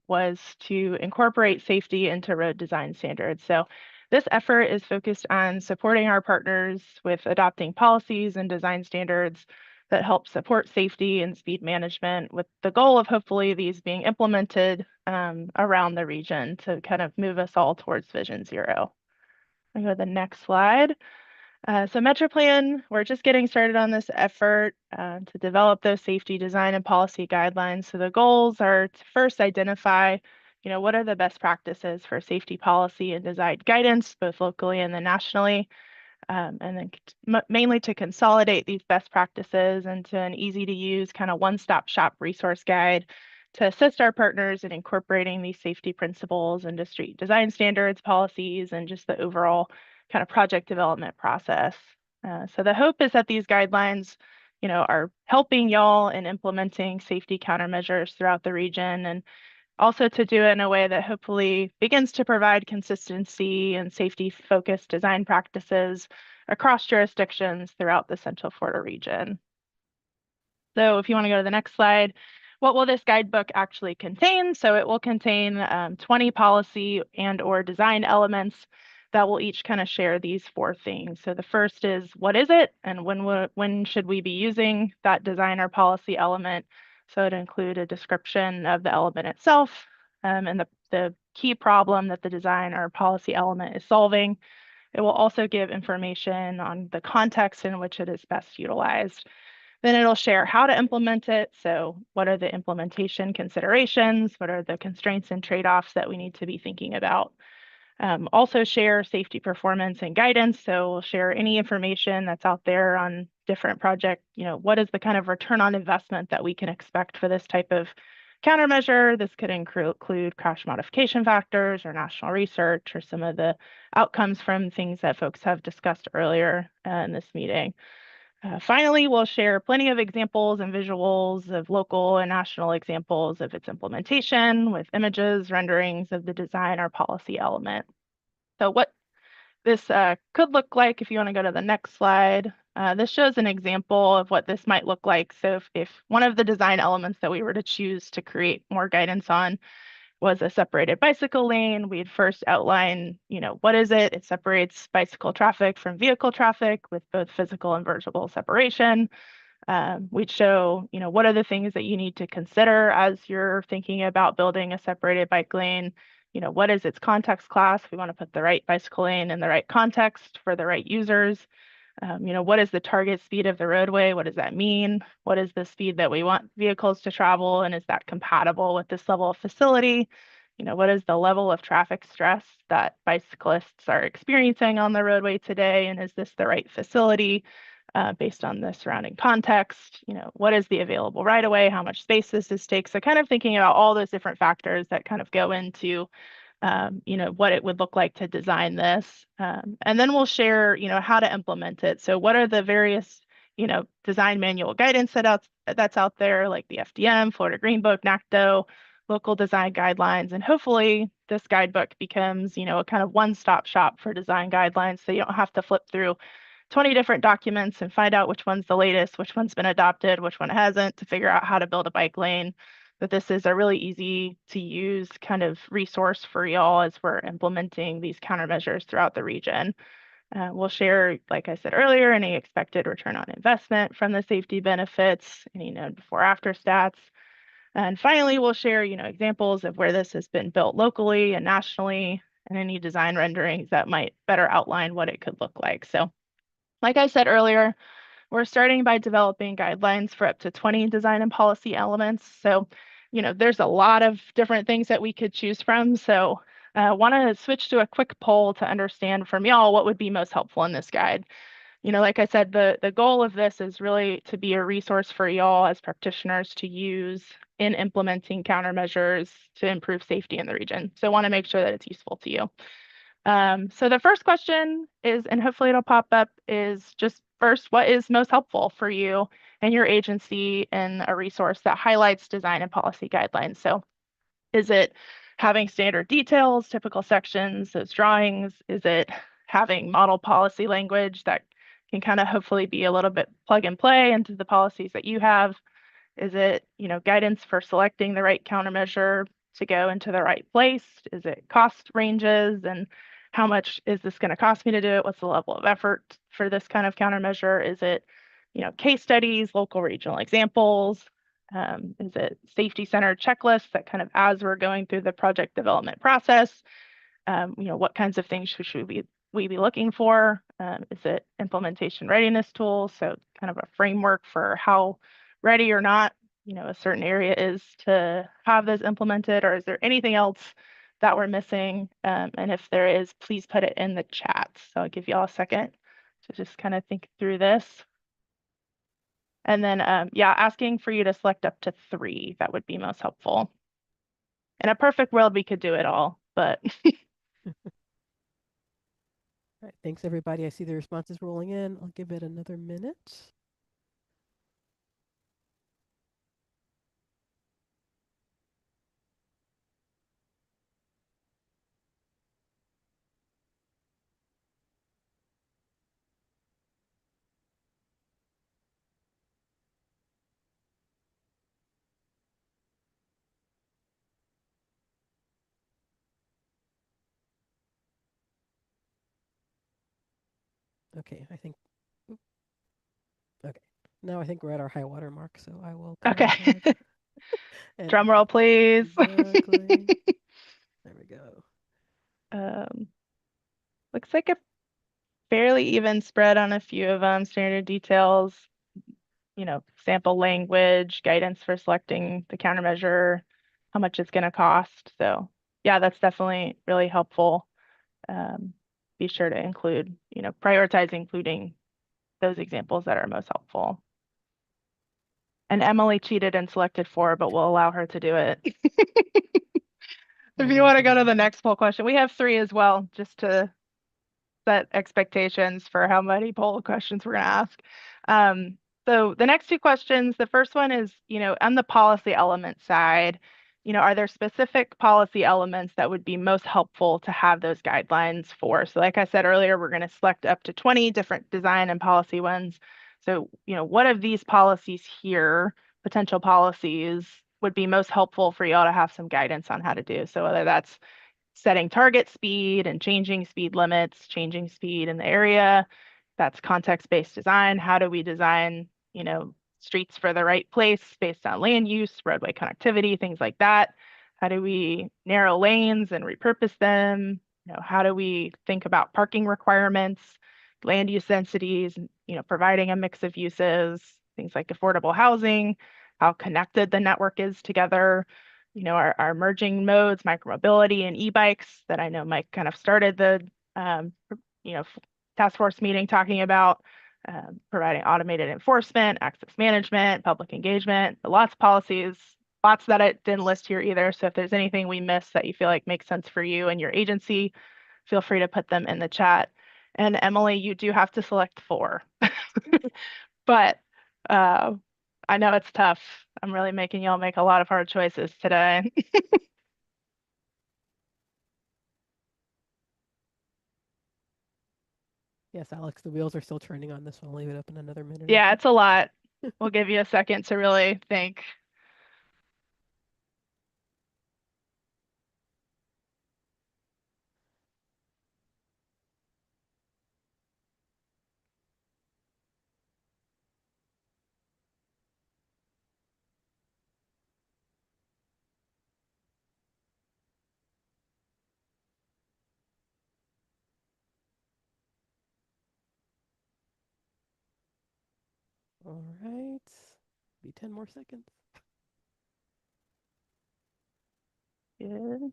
was to incorporate safety into road design standards. So this effort is focused on supporting our partners with adopting policies and design standards that help support safety and speed management, with the goal of hopefully these being implemented around the region to kind of move us all towards Vision Zero. I'll go to the next slide. So Metro Plan, we're just getting started on this effort to develop those safety design and policy guidelines. So the goals are to first identify what are the best practices for safety policy and design guidance, both locally and then nationally, and then mainly to consolidate these best practices into an easy to use kind of one-stop shop resource guide to assist our partners in incorporating these safety principles into street design standards, policies, and just the overall kind of project development process. So the hope is that these guidelines are helping y'all in implementing safety countermeasures throughout the region, and also to do it in a way that hopefully begins to provide consistency and safety-focused design practices across jurisdictions throughout the Central Florida region. So if you want to go to the next slide, what will this guidebook actually contain? So it will contain 20 policy and or design elements that will each kind of share these 4 things. So the first is, what is it and when should we be using that design or policy element? So it include a description of the element itself and the key problem that the design or policy element is solving. It will also give information on the context in which it is best utilized. Then it'll share how to implement it. So what are the implementation considerations? What are the constraints and trade-offs that we need to be thinking about? Also share safety performance and guidance. So we'll share any information that's out there on different projects. What is the kind of return on investment that we can expect for this type of countermeasure? This could include crash modification factors or national research or some of the outcomes from things that folks have discussed earlier in this meeting. Finally, we'll share plenty of examples and visuals of local and national examples of its implementation with images, renderings of the design or policy element. So what this could look like, if you want to go to the next slide, this shows an example of what this might look like. So if one of the design elements that we were to choose to create more guidance on was a separated bicycle lane, we'd first outline, what is it? It separates bicycle traffic from vehicle traffic with both physical and virtual separation. We'd show, what are the things that you need to consider as you're thinking about building a separated bike lane? What is its context class? We want to put the right bicycle lane in the right context for the right users. What is the target speed of the roadway? What does that mean? What is the speed that we want vehicles to travel? And is that compatible with this level of facility? What is the level of traffic stress that bicyclists are experiencing on the roadway today? And is this the right facility based on the surrounding context? What is the available right of way? How much space this takes? So kind of thinking about all those different factors that kind of go into what it would look like to design this. And then we'll share, how to implement it. So what are the various, design manual guidance that's out there, like the FDM, Florida Green Book, NACDO, local design guidelines. And hopefully this guidebook becomes, a kind of one-stop shop for design guidelines. So you don't have to flip through 20 different documents and find out which one's the latest, which one's been adopted, which one hasn't, to figure out how to build a bike lane. But this is a really easy to use kind of resource for y'all as we're implementing these countermeasures throughout the region. We'll share, like I said earlier, any expected return on investment from the safety benefits, any known before after stats. And finally, we'll share, examples of where this has been built locally and nationally, and any design renderings that might better outline what it could look like. So like I said earlier, we're starting by developing guidelines for up to 20 design and policy elements. So, there's a lot of different things that we could choose from. So I want to switch to a quick poll to understand from y'all what would be most helpful in this guide. Like I said, the goal of this is really to be a resource for y'all as practitioners to use in implementing countermeasures to improve safety in the region. So I want to make sure that it's useful to you. So the first question is, and hopefully it'll pop up, is just first, what is most helpful for you and your agency in a resource that highlights design and policy guidelines? So is it having standard details, typical sections, those drawings? Is it having model policy language that can kind of hopefully be a little bit plug and play into the policies that you have? Is it, guidance for selecting the right countermeasure to go into the right place? Is it cost ranges and how much is this going to cost me to do it? What's the level of effort for this kind of countermeasure? Is it, case studies, local regional examples? Is it safety-centered checklists that kind of, as we're going through the project development process, what kinds of things should we be looking for? Is it implementation readiness tools? So kind of a framework for how ready or not, a certain area is to have this implemented, or is there anything else that we're missing? And if there is, please put it in the chat. So I'll give you all a second to just kind of think through this. And then, asking for you to select up to 3, that would be most helpful. In a perfect world, we could do it all, but. All right, thanks everybody. I see the responses rolling in. I'll give it another minute. Okay, I think. Okay, now I think we're at our high water mark, so I will. Okay. Drum roll, please. Exactly. There we go. Looks like a fairly even spread on a few of them. Standard details, sample language, guidance for selecting the countermeasure, how much it's going to cost. So yeah, that's definitely really helpful. Be sure to include, prioritize including those examples that are most helpful. And Emily cheated and selected 4, but we'll allow her to do it. If you want to go to the next poll question, we have 3 as well, just to set expectations for how many poll questions we're going to ask. So the next 2 questions, the first one is, on the policy element side, are there specific policy elements that would be most helpful to have those guidelines for? So like I said earlier, we're going to select up to 20 different design and policy ones. So, what of these policies here, potential policies, would be most helpful for y'all to have some guidance on how to do? So whether that's setting target speed and changing speed limits, changing speed in the area, that's context-based design. How do we design, streets for the right place based on land use, roadway connectivity, things like that? How do we narrow lanes and repurpose them? How do we think about parking requirements, land use densities, providing a mix of uses, things like affordable housing, how connected the network is together, our merging modes, micromobility and e-bikes that I know Mike kind of started the, task force meeting talking about, providing automated enforcement, access management, public engagement, lots of policies, lots that I didn't list here either. So if there's anything we missed that you feel like makes sense for you and your agency, feel free to put them in the chat. And Emily, you do have to select 4, but I know it's tough. I'm really making y'all make a lot of hard choices today. Yes, Alex, the wheels are still turning on this one. I'll leave it open another minute. Yeah, it's a lot. We'll give you a second to really think. All right, be 10 more seconds. Good.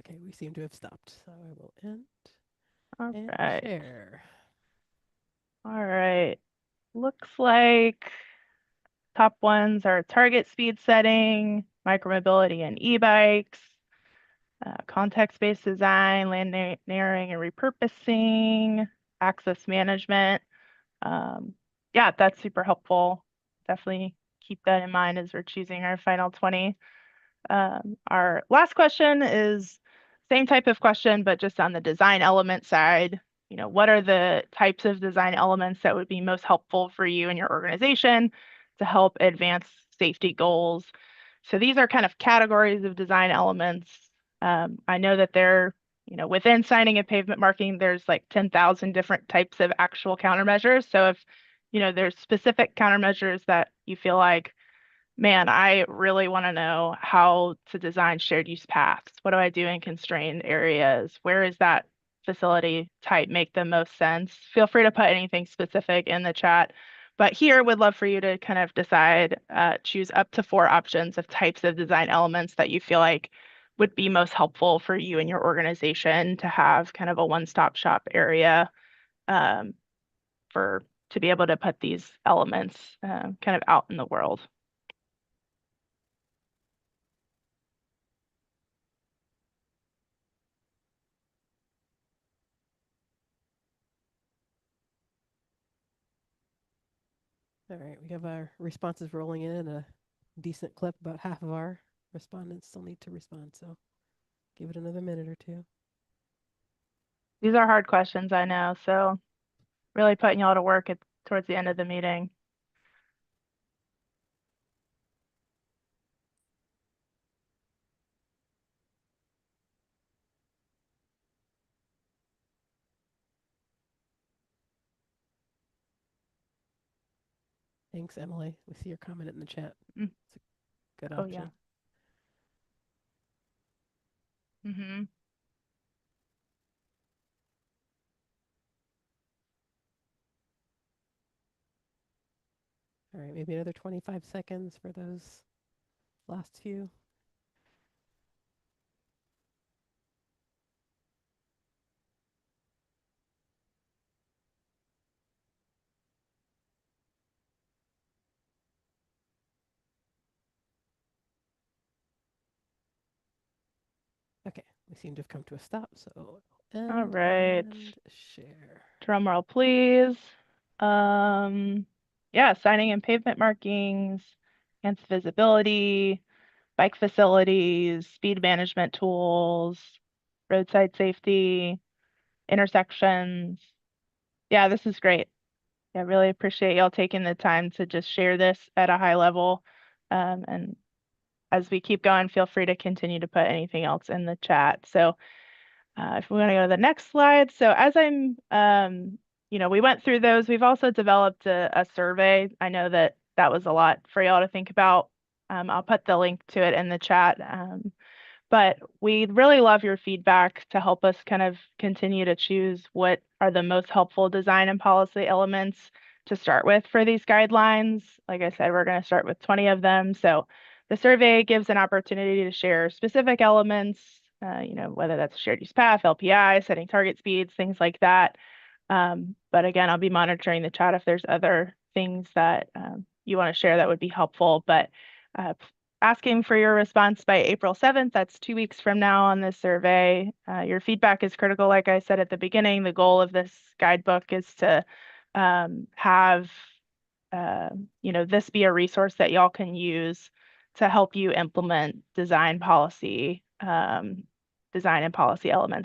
Okay, we seem to have stopped, so I will end All and right. share. All right. Looks like top ones are target speed setting, micromobility and e-bikes, context-based design, land narrowing and repurposing, access management. Yeah, that's super helpful. Definitely keep that in mind as we're choosing our final 20. Our last question is same type of question, but just on the design element side. What are the types of design elements that would be most helpful for you and your organization to help advance safety goals? So these are kind of categories of design elements. I know that they're, within signing and pavement marking, there's like 10,000 different types of actual countermeasures. So if, there's specific countermeasures that you feel like, man, I really want to know how to design shared use paths. What do I do in constrained areas? Where is that facility type make the most sense? Feel free to put anything specific in the chat. But here, would love for you to kind of decide, choose up to 4 options of types of design elements that you feel like would be most helpful for you and your organization to have kind of a one-stop shop area to be able to put these elements kind of out in the world. All right, we have our responses rolling in a decent clip. About half of our respondents still need to respond, so give it another minute or 2. These are hard questions, I know, so really putting y'all to work towards the end of the meeting. Thanks, Emily. We see your comment in the chat. Mm. It's a good Oh, option. yeah. Mm-hmm. All right, maybe another 25 seconds for those last few. Okay, we seem to have come to a stop, so All right. share. Drum roll, please. Yeah, signing in pavement markings, enhanced visibility, bike facilities, speed management tools, roadside safety, intersections. Yeah, this is great. I really appreciate y'all taking the time to just share this at a high level. And as we keep going, feel free to continue to put anything else in the chat. So if we want to go to the next slide. So as I'm, we went through those. We've also developed a survey. I know that was a lot for y'all to think about. I'll put the link to it in the chat. But we'd really love your feedback to help us kind of continue to choose what are the most helpful design and policy elements to start with for these guidelines. Like I said, we're going to start with 20 of them. So the survey gives an opportunity to share specific elements, whether that's shared use path, LPI, setting target speeds, things like that. But again, I'll be monitoring the chat if there's other things that you want to share that would be helpful. But asking for your response by April 7th, that's 2 weeks from now on this survey. Your feedback is critical. Like I said at the beginning, the goal of this guidebook is to have this be a resource that y'all can use to help you implement design and policy elements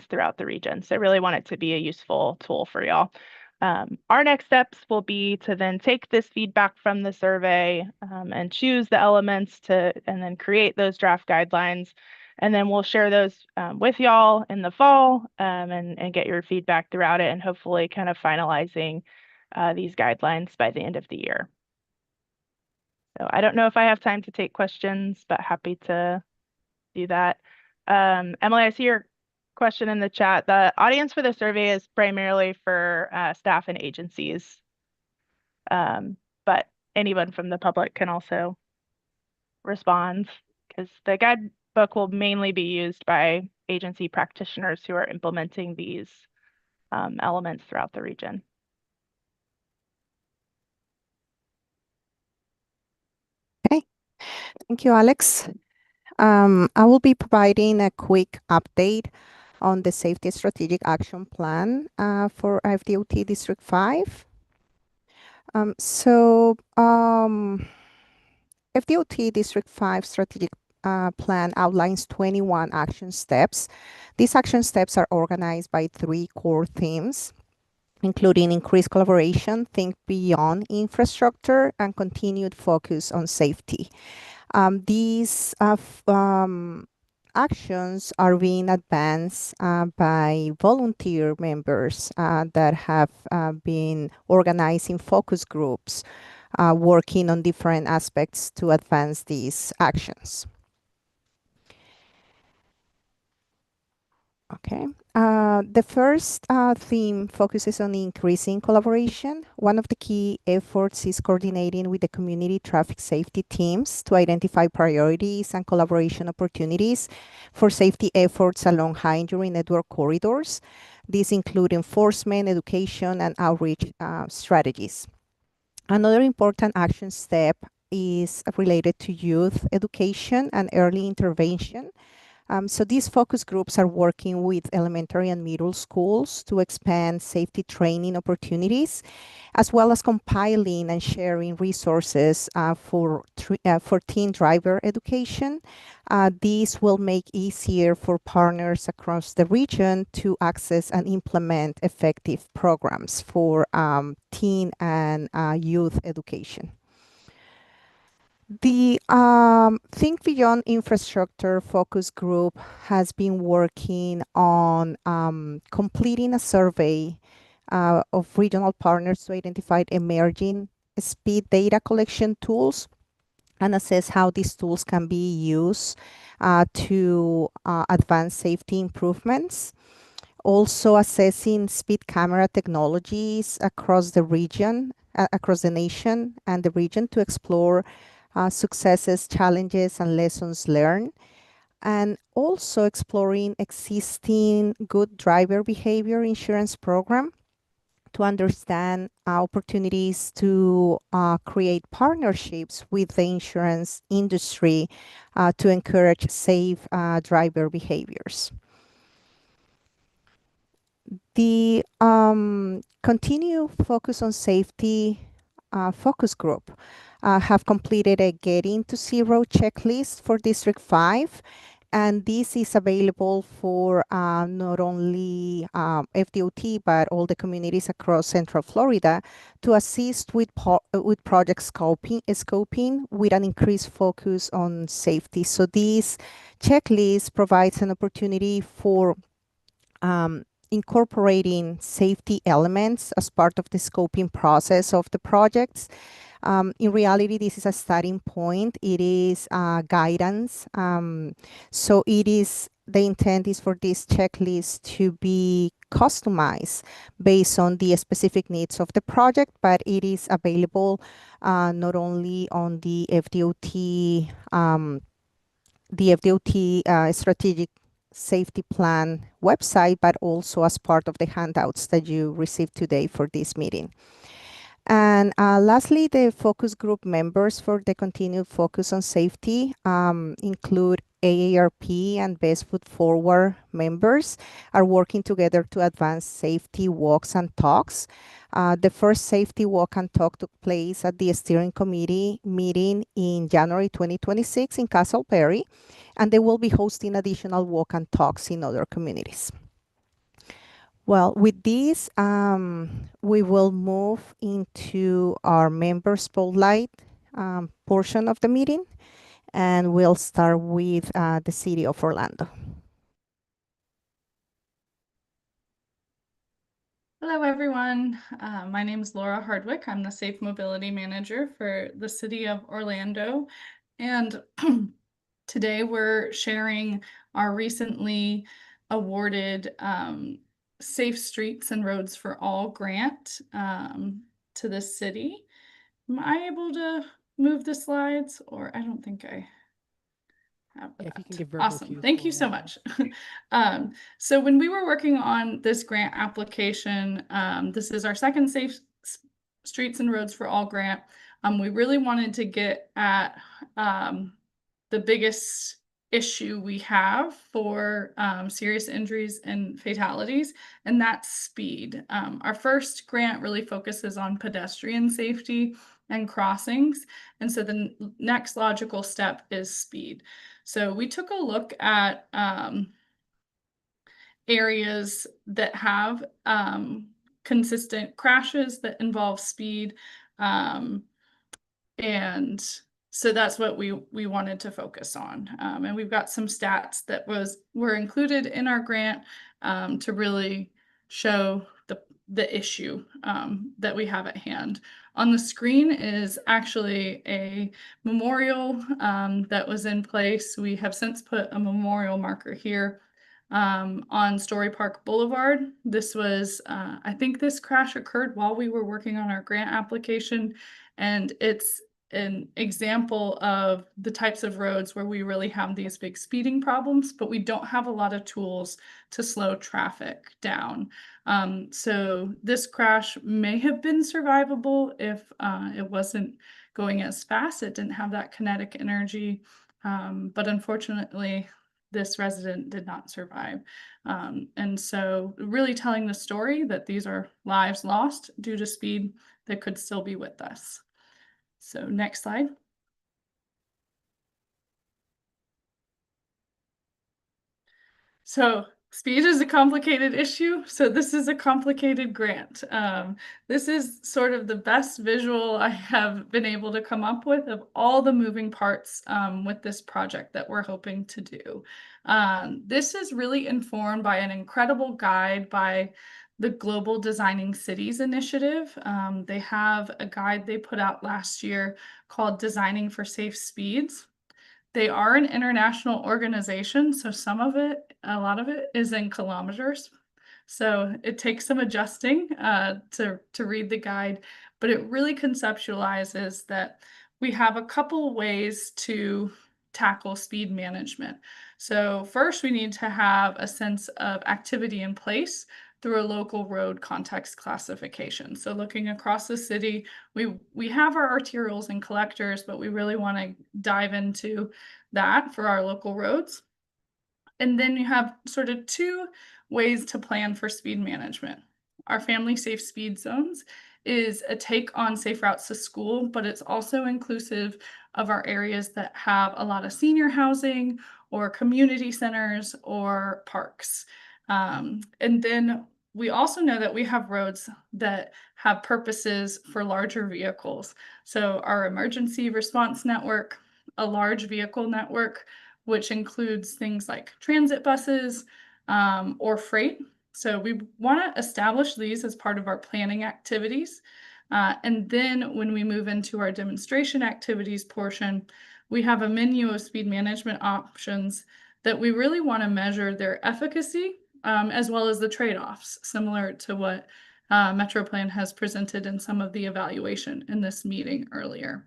throughout the region. So I really want it to be a useful tool for y'all. Our next steps will be to then take this feedback from the survey and choose the elements and then create those draft guidelines. And then we'll share those with y'all in the fall and get your feedback throughout it and hopefully kind of finalizing these guidelines by the end of the year. So I don't know if I have time to take questions, but happy to do that. Emily, I see your question in the chat. The audience for the survey is primarily for staff and agencies, but anyone from the public can also respond because the guidebook will mainly be used by agency practitioners who are implementing these elements throughout the region. Okay, thank you, Alex. I will be providing a quick update on the Safety Strategic Action Plan for FDOT District 5. FDOT District 5 Strategic Plan outlines 21 action steps. These action steps are organized by 3 core themes, including increased collaboration, think beyond infrastructure, and continued focus on safety. These actions are being advanced by volunteer members that have been organizing focus groups, working on different aspects to advance these actions. Okay. The first theme focuses on increasing collaboration. One of the key efforts is coordinating with the community traffic safety teams to identify priorities and collaboration opportunities for safety efforts along high-injury network corridors. These include enforcement, education, and outreach strategies. Another important action step is related to youth education and early intervention. So these focus groups are working with elementary and middle schools to expand safety training opportunities, as well as compiling and sharing resources for teen driver education. These will make easier for partners across the region to access and implement effective programs for teen and youth education. The Think Beyond Infrastructure focus group has been working on completing a survey of regional partners to identify emerging speed data collection tools and assess how these tools can be used to advance safety improvements. Also assessing speed camera technologies across the region, across the nation and the region to explore successes, challenges, and lessons learned. And also exploring existing good driver behavior insurance program to understand opportunities to create partnerships with the insurance industry to encourage safe driver behaviors. The continued focus on safety focus group have completed a Getting to Zero checklist for District 5. And this is available for not only FDOT, but all the communities across Central Florida to assist with project scoping with an increased focus on safety. So this checklist provides an opportunity for incorporating safety elements as part of the scoping process of the projects. In reality, this is a starting point. It is guidance. So the intent is for this checklist to be customized based on the specific needs of the project, but it is available not only on the FDOT, strategic safety plan website, but also as part of the handouts that you received today for this meeting. And lastly, the focus group members for the continued focus on safety include AARP and Best Foot Forward members are working together to advance safety walks and talks. The first safety walk and talk took place at the steering committee meeting in January 2026 in Castle Perry, and they will be hosting additional walk and talks in other communities. Well, with this, we will move into our member spotlight portion of the meeting, and we'll start with the City of Orlando. Hello, everyone. My name is Laura Hardwick. I'm the Safe Mobility Manager for the City of Orlando. And today we're sharing our recently awarded Safe Streets and Roads for All grant to the city. Am I able to move the slides, or I don't think I have that. If you can give verbal Awesome. cues Thank for you so much. So when we were working on this grant application, this is our second Safe Streets and Roads for All grant. We really wanted to get at the biggest issue we have for serious injuries and fatalities, and that's speed. Our first grant really focuses on pedestrian safety and crossings, and so the next logical step is speed. So we took a look at areas that have consistent crashes that involve speed, and so that's what we wanted to focus on. And we've got some stats that were included in our grant to really show the issue that we have at hand. On the screen is actually a memorial that was in place. We have since put a memorial marker here on Story Park Boulevard. This was, I think this crash occurred while we were working on our grant application, and it's an example of the types of roads where we really have these big speeding problems, but we don't have a lot of tools to slow traffic down. So this crash may have been survivable if it wasn't going as fast. It didn't have that kinetic energy, but unfortunately, this resident did not survive. And so really telling the story that these are lives lost due to speed that could still be with us. So next slide. So speed is a complicated issue. So this is a complicated grant. This is sort of the best visual I have been able to come up with of all the moving parts with this project that we're hoping to do. This is really informed by an incredible guide by the Global Designing Cities Initiative. They have a guide they put out last year called Designing for Safe Speeds. They are an international organization, so a lot of it is in kilometers. So it takes some adjusting to read the guide, but it really conceptualizes that we have a couple ways to tackle speed management. So first, we need to have a sense of activity in place through a local road context classification. So looking across the city, we have our arterials and collectors, but we really want to dive into that for our local roads. And then you have sort of two ways to plan for speed management. Our family safe speed zones is a take on safe routes to school, but it's also inclusive of our areas that have a lot of senior housing or community centers or parks. And then we also know that we have roads that have purposes for larger vehicles. So our emergency response network, a large vehicle network, which includes things like transit buses or freight. So we want to establish these as part of our planning activities. And then when we move into our demonstration activities portion, we have a menu of speed management options that we really want to measure their efficacy as well as the trade-offs, similar to what MetroPlan has presented in some of the evaluation in this meeting earlier.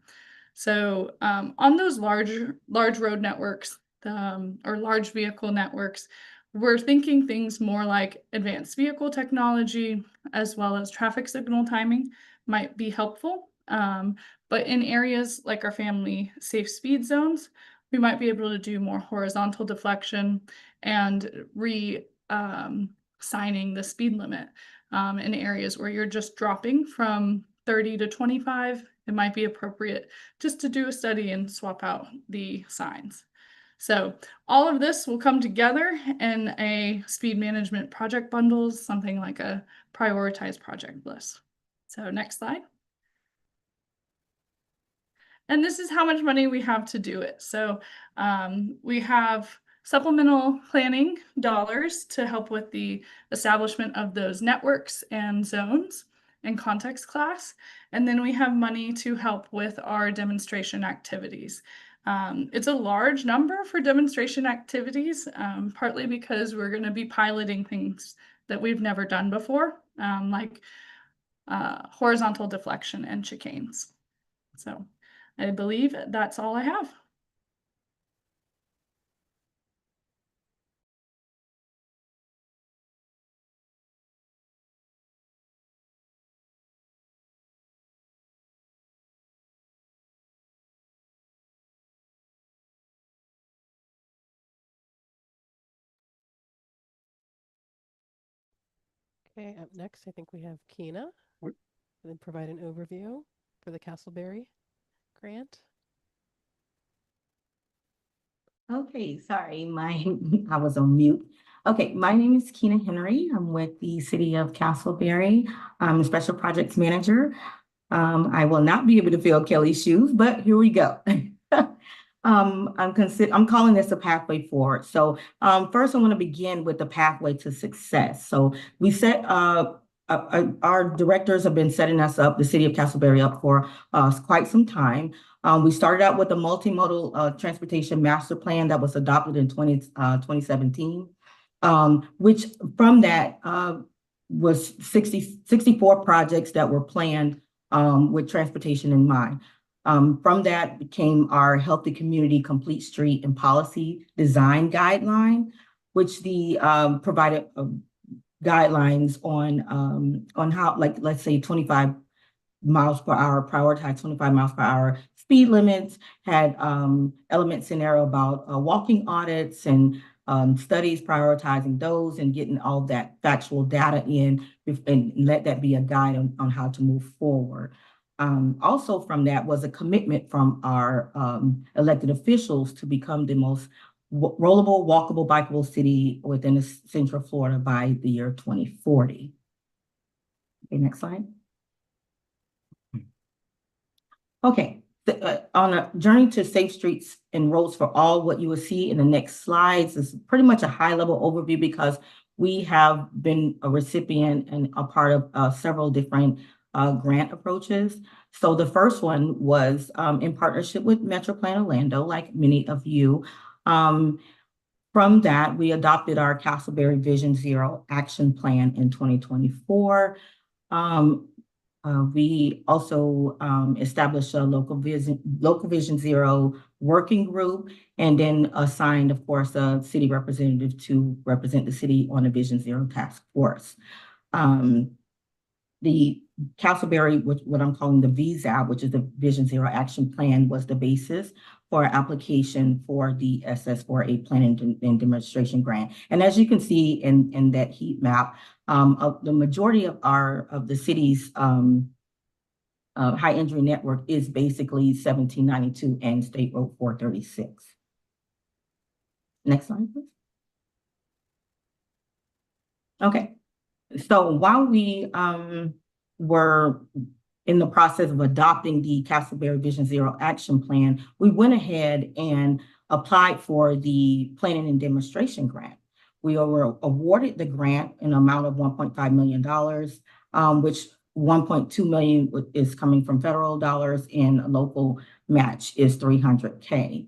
So on those large road networks or large vehicle networks, we're thinking things more like advanced vehicle technology as well as traffic signal timing might be helpful. But in areas like our family safe speed zones, we might be able to do more horizontal deflection and signing the speed limit in areas where you're just dropping from 30 to 25. It might be appropriate just to do a study and swap out the signs. So all of this will come together in a speed management project bundles, something like a prioritized project list. So next slide. And this is how much money we have to do it. So we have supplemental planning dollars to help with the establishment of those networks and zones and context class. And then we have money to help with our demonstration activities. It's a large number for demonstration activities, partly because we're going to be piloting things that we've never done before, like horizontal deflection and chicanes. So I believe that's all I have. Okay, up next, I think we have Kina, and then provide an overview for the Castleberry grant. Okay, sorry, I was on mute. Okay, my name is Kina Henry. I'm with the City of Castleberry. I'm a Special Projects Manager. I will not be able to fill Kelly's shoes, but here we go. I'm calling this a pathway forward. So first I want to begin with the pathway to success. So we set our directors have been setting us up, the City of Castleberry, up for quite some time. We started out with a multimodal transportation master plan that was adopted in 2017, which from that was 64 projects that were planned with transportation in mind. From that became our Healthy Community Complete Street and Policy Design Guideline, which provided guidelines on how, like, let's say 25 miles per hour, prioritized 25 miles per hour speed limits, had elements in there about walking audits and studies prioritizing those and getting all that factual data in and let that be a guide on how to move forward. Also from that was a commitment from our elected officials to become the most rollable, walkable, bikeable city within Central Florida by the year 2040. Okay, next slide. Okay, on a journey to safe streets and roads for all, what you will see in the next slides is pretty much a high-level overview because we have been a recipient and a part of several different grant approaches. So the first one was in partnership with MetroPlan Orlando, like many of you. From that, we adopted our Castleberry Vision Zero Action Plan in 2024. We also established a local Vision Zero working group, and then assigned, of course, a city representative to represent the city on the Vision Zero task force. The Castleberry, what I'm calling the VZAP, which is the Vision Zero Action Plan, was the basis for our application for the SS4A Planning and Demonstration Grant. And as you can see in that heat map, the majority of the city's high injury network is basically 1792 and State Road 436. Next slide, please. Okay, so while we were in the process of adopting the Castleberry Vision Zero Action Plan, we went ahead and applied for the Planning and Demonstration Grant. We were awarded the grant in an amount of $1.5 million, which $1.2 million is coming from federal dollars, and local match is $300K.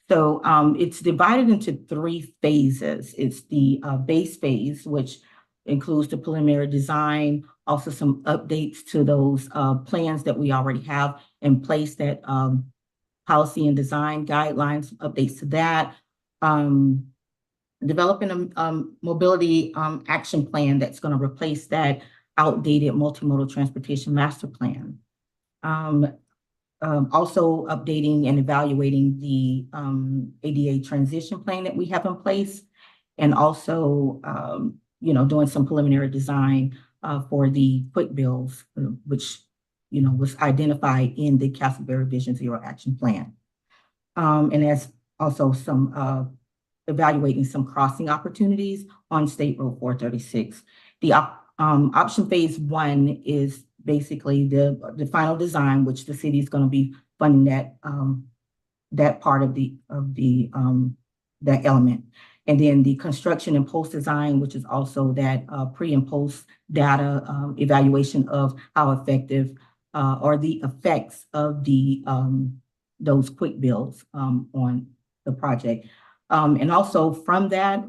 So it's divided into 3 phases. It's the base phase, which includes the preliminary design, also some updates to those plans that we already have in place, that policy and design guidelines, updates to that. Developing a mobility action plan that's going to replace that outdated multimodal transportation master plan. Also updating and evaluating the ADA transition plan that we have in place, and also doing some preliminary design for the quick bills, which was identified in the Castleberry Vision Zero Action Plan. And as also some evaluating some crossing opportunities on State Road 436. The option phase 1 is basically the final design, which the city is going to be funding that part of that element. And then the construction and post design, which is also that pre and post data evaluation of how effective or the effects of those quick builds on the project. And also from that,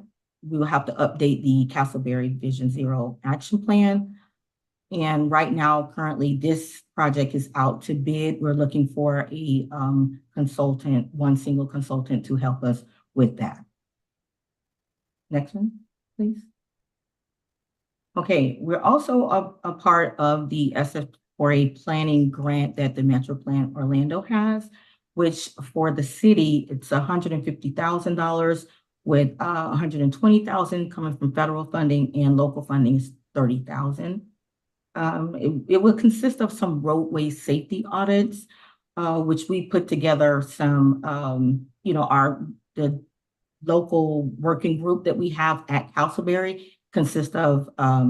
we will have to update the Castleberry Vision Zero Action Plan. And right now, currently, this project is out to bid. We're looking for a consultant, one single consultant, to help us with that. Next one, please. Okay, we're also a part of the SS4A planning grant that the MetroPlan Orlando has, which for the city, it's $150,000 with $120,000 coming from federal funding, and local funding is $30,000. It will consist of some roadway safety audits, which we put together some, the local working group that we have at Castleberry consists of a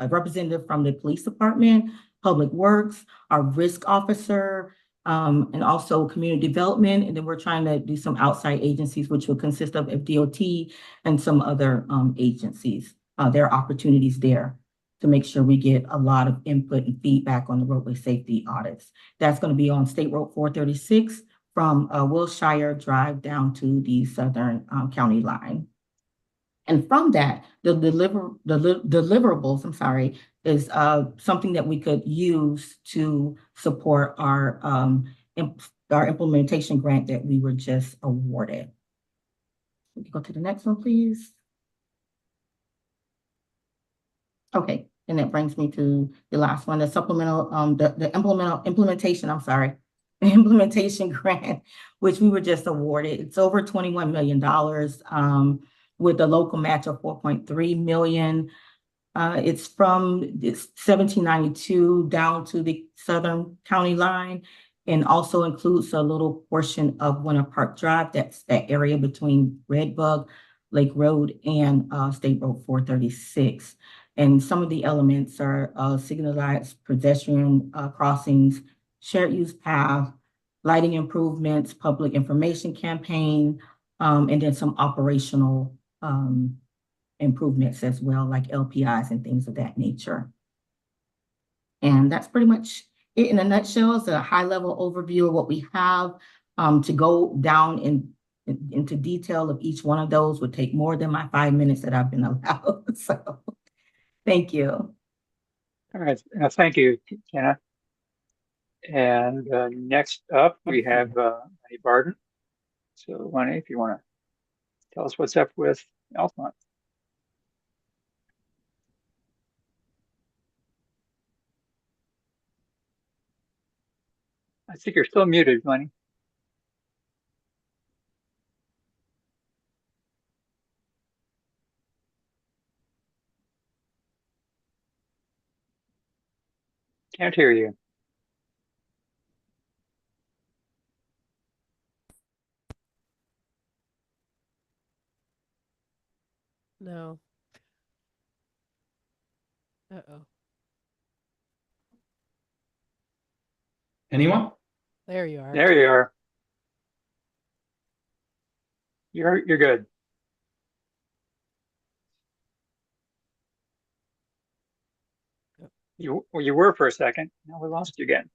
representative from the police department, public works, our risk officer, and also community development. And then we're trying to do some outside agencies, which will consist of FDOT and some other agencies. There are opportunities there to make sure we get a lot of input and feedback on the roadway safety audits. That's going to be on State Road 436 from Wilshire Drive down to the southern county line. And from that, the deliverables, is something that we could use to support our implementation grant that we were just awarded. We can go to the next one, please. Okay, and that brings me to the last one, the supplemental, the implementation grant, which we were just awarded. It's over $21 million with a local match of $4.3 million. It's from 1792 down to the southern county line, and also includes a little portion of Winter Park Drive. That's that area between Redbug, Lake Road, and State Road 436. And some of the elements are signalized pedestrian crossings, shared use path, lighting improvements, public information campaign, and then some operational improvements as well, like LPIs and things of that nature. And that's pretty much it in a nutshell. It's a high-level overview of what we have. To go down into detail of each one of those would take more than my 5 minutes that I've been allowed. So thank you. All right, thank you, Kenna. And next up, we have Lenny Barden. So Lenny, if you want to tell us what's up with Altamont. I think you're still muted, Lenny. Can't hear you. No. Uh-oh. Anyone? There you are. There you are. You're good. You were for a second. Now we lost you again.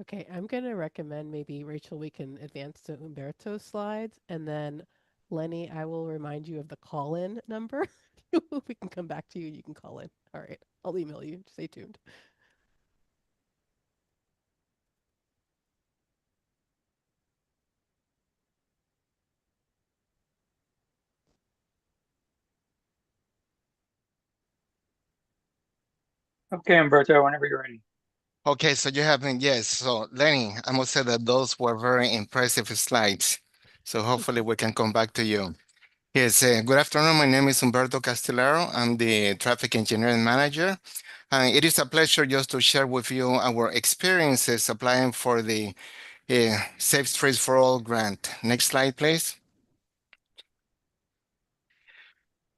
Okay, I'm going to recommend maybe, Rachel, we can advance to Humberto's slides, and then Lenny, I will remind you of the call-in number. We can come back to you, you can call in. All right, I'll email you. Stay tuned. Okay, Humberto, whenever you're ready. Okay, so you have been, yes. So Lenny, I must say that those were very impressive slides. So hopefully we can come back to you. Yes, good afternoon. My name is Humberto Castellaro. I'm the traffic engineering manager. It is a pleasure just to share with you our experiences applying for the Safe Streets for All grant. Next slide, please.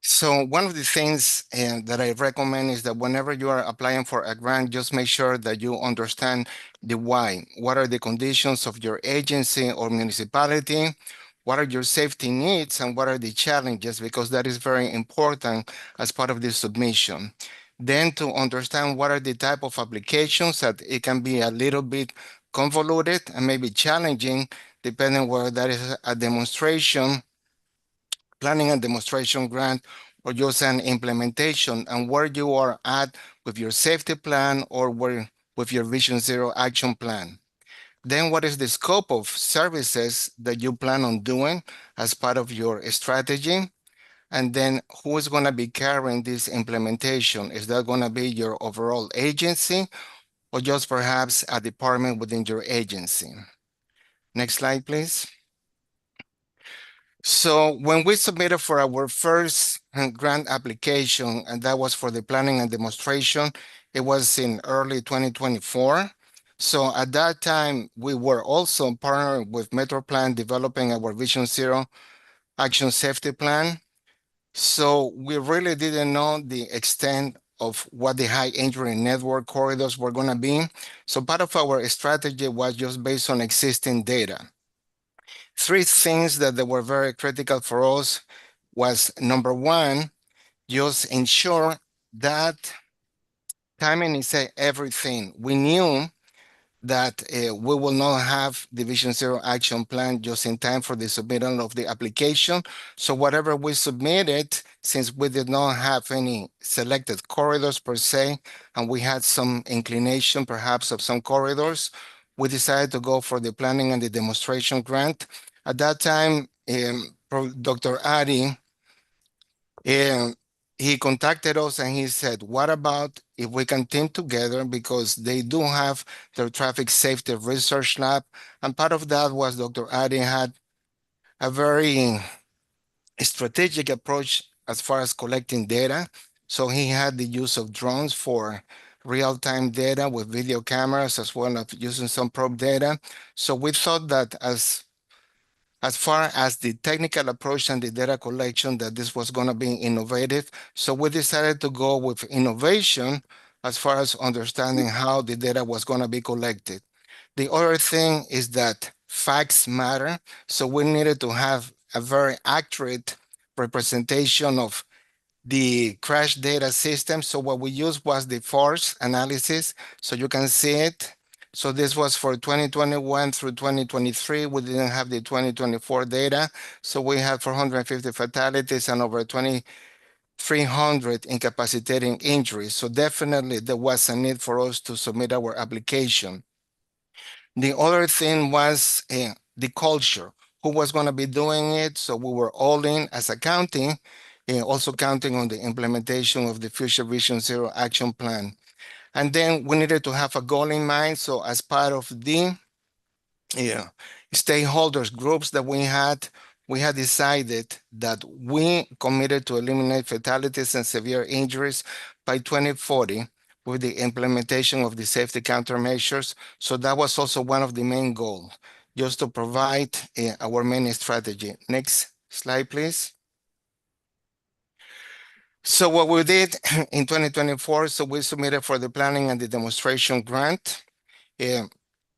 So one of the things that I recommend is that whenever you are applying for a grant, just make sure that you understand the why. What are the conditions of your agency or municipality? What are your safety needs and what are the challenges? Because that is very important as part of the submission. Then to understand what are the type of applications that it can be a little bit convoluted and maybe challenging, depending whether that is a demonstration, planning and demonstration grant, or just an implementation, and where you are at with your safety plan or where with your Vision Zero action plan. Then what is the scope of services that you plan on doing as part of your strategy? And then who is going to be carrying this implementation? Is that going to be your overall agency or just perhaps a department within your agency? Next slide, please. So when we submitted for our first grant application, and that was for the planning and demonstration, it was in early 2024. So at that time, we were also partnered with MetroPlan developing our Vision Zero Action Safety Plan. So we really didn't know the extent of what the high injury network corridors were going to be. So part of our strategy was just based on existing data. Three things that were very critical for us was, number one, just ensure that timing is everything. We knew that we will not have the Vision Zero action plan just in time for the submittal of the application. So whatever we submitted, since we did not have any selected corridors per se, and we had some inclination perhaps of some corridors, we decided to go for the planning and the demonstration grant. At that time, Dr. Adi, he contacted us and he said, what about if we can team together, because they do have their traffic safety research lab. And part of that was Dr. Adi had a very strategic approach as far as collecting data. So he had the use of drones for real-time data with video cameras as well as using some probe data. So we thought that as far as the technical approach and the data collection, that this was going to be innovative. So we decided to go with innovation as far as understanding how the data was going to be collected. The other thing is that facts matter. So we needed to have a very accurate representation of the crash data system. So what we used was the FORCE analysis. So you can see it. So this was for 2021 through 2023. We didn't have the 2024 data. So we had 450 fatalities and over 2,300 incapacitating injuries. So definitely there was a need for us to submit our application. The other thing was the culture, who was going to be doing it. So we were all in as a county, also counting on the implementation of the Future Vision Zero Action Plan. And then we needed to have a goal in mind. So as part of the stakeholders groups that we had decided that we committed to eliminate fatalities and severe injuries by 2040 with the implementation of the safety countermeasures. So that was also one of the main goals, just to provide our main strategy. Next slide, please. So what we did in 2024, so we submitted for the planning and the demonstration grant.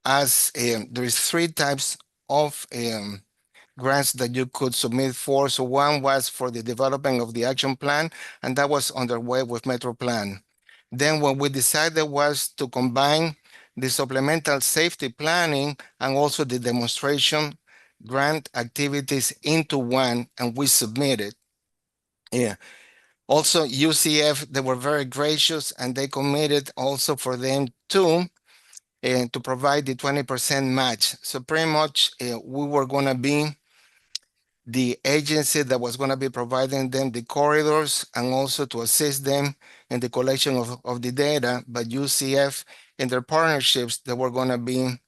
As there is 3 types of grants that you could submit for. So one was for the development of the action plan, and that was underway with MetroPlan. Then what we decided was to combine the supplemental safety planning and also the demonstration grant activities into one, and we submitted. Also, UCF, they were very gracious, and they committed also for them to provide the 20% match. So pretty much we were going to be the agency that was going to be providing them the corridors and also to assist them in the collection of the data. But UCF and their partnerships, they were going to be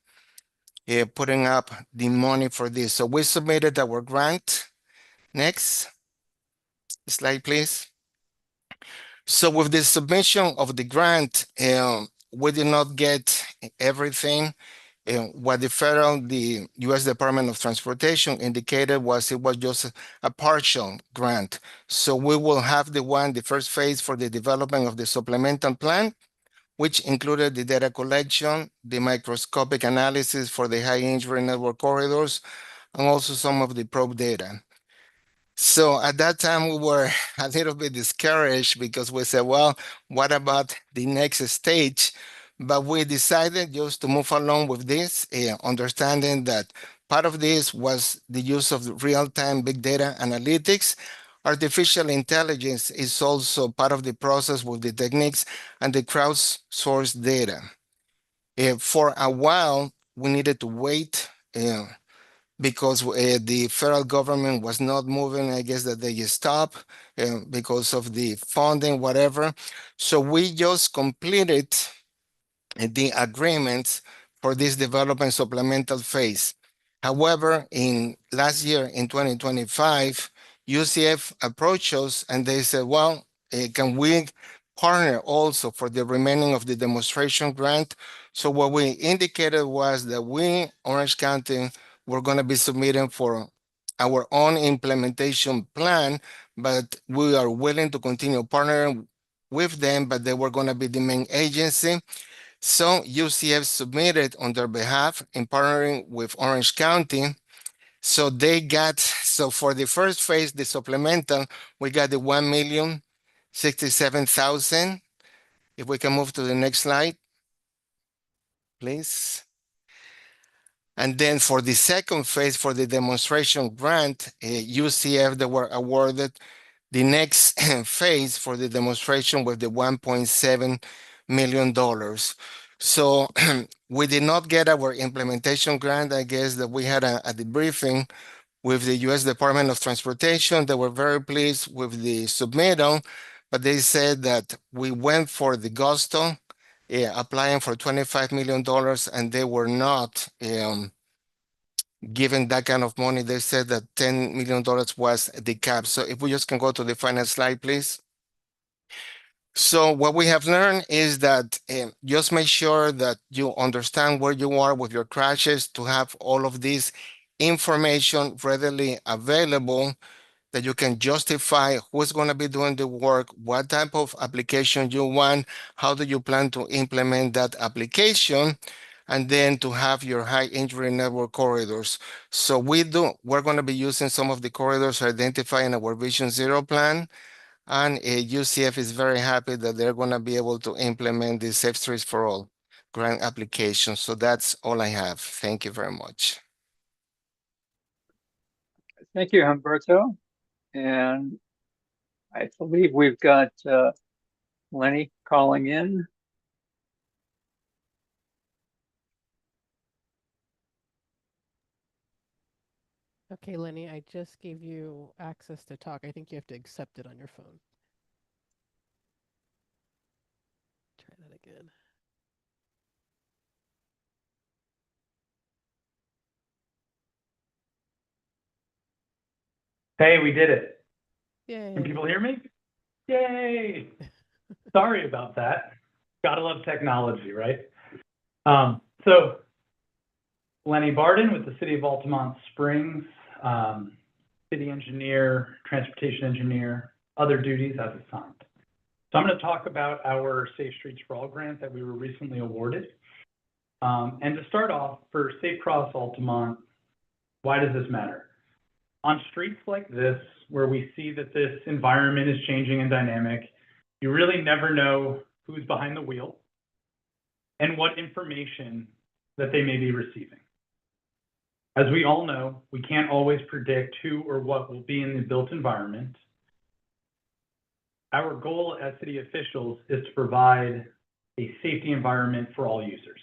putting up the money for this. So we submitted our grant. Next slide, please. So with the submission of the grant, we did not get everything. What the U.S. Department of Transportation indicated was it was just a partial grant. So we will have the first phase for the development of the supplemental plan, which included the data collection, the microscopic analysis for the high injury network corridors, and also some of the probe data. So at that time, we were a little bit discouraged because we said, well, what about the next stage? But we decided just to move along with this, understanding that part of this was the use of real-time big data analytics. Artificial intelligence is also part of the process with the techniques and the crowdsourced data. For a while, we needed to wait because the federal government was not moving. I guess that they just stopped because of the funding, whatever. So we just completed the agreements for this development supplemental phase. However, in last year, in 2025, UCF approached us and they said, well, can we partner also for the remaining of the demonstration grant? So what we indicated was that we, Orange County, were going to be submitting for our own implementation plan, but we are willing to continue partnering with them, but they were going to be the main agency. So UCF submitted on their behalf in partnering with Orange County. So they got, so for the first phase, the supplemental, we got the $1,067,000. If we can move to the next slide, please. And then for the second phase, for the demonstration grant, UCF, they were awarded the next phase for the demonstration with the $1.7 million. So we did not get our implementation grant. I guess that we had a debriefing with the U.S. Department of Transportation. They were very pleased with the submittal, but they said that we went for the GOSTO, applying for $25 million, and they were not given that kind of money. They said that $10 million was the cap. So if we just can go to the final slide, please. So what we have learned is that just make sure that you understand where you are with your crashes to have all of this information readily available, that you can justify who's going to be doing the work, what type of application you want, how do you plan to implement that application, and then to have your high injury network corridors. So we're going to be using some of the corridors identified in our Vision Zero plan. And UCF is very happy that they're going to be able to implement the Safe Streets for All grant application. So that's all I have. Thank you very much. Thank you, Humberto. And I believe we've got Lenny calling in. Okay, Lenny, I just gave you access to talk. I think you have to accept it on your phone. Try that again. Hey, we did it. Yay. Can people hear me? Yay. Sorry about that. Gotta love technology, right? So Lenny Barden with the City of Altamont Springs, city engineer, transportation engineer, other duties as assigned. So I'm going to talk about our Safe Streets for All grant that we were recently awarded. And to start off, for Safe Cross Altamont, why does this matter? On streets like this, where we see that this environment is changing and dynamic, you really never know who's behind the wheel and what information that they may be receiving. As we all know, we can't always predict who or what will be in the built environment. Our goal as city officials is to provide a safety environment for all users.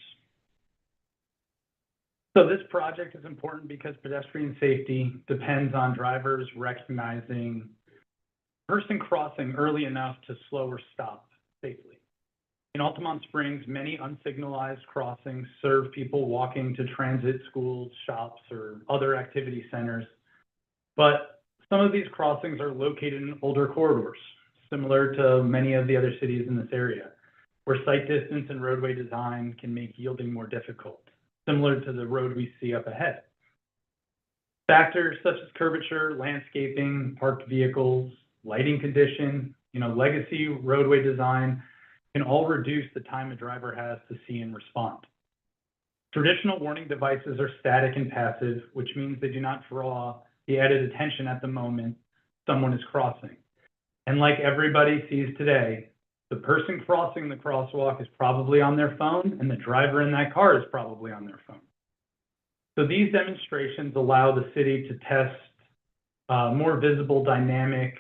So this project is important because pedestrian safety depends on drivers recognizing person crossing early enough to slow or stop safely. In Altamont Springs, many unsignalized crossings serve people walking to transit, schools, shops, or other activity centers. But some of these crossings are located in older corridors, similar to many of the other cities in this area, where sight distance and roadway design can make yielding more difficult, similar to the road we see up ahead. Factors such as curvature, landscaping, parked vehicles, lighting condition, legacy roadway design can all reduce the time a driver has to see and respond. Traditional warning devices are static and passive, which means they do not draw the added attention at the moment someone is crossing. And like everybody sees today, the person crossing the crosswalk is probably on their phone, and the driver in that car is probably on their phone. So these demonstrations allow the city to test more visible, dynamic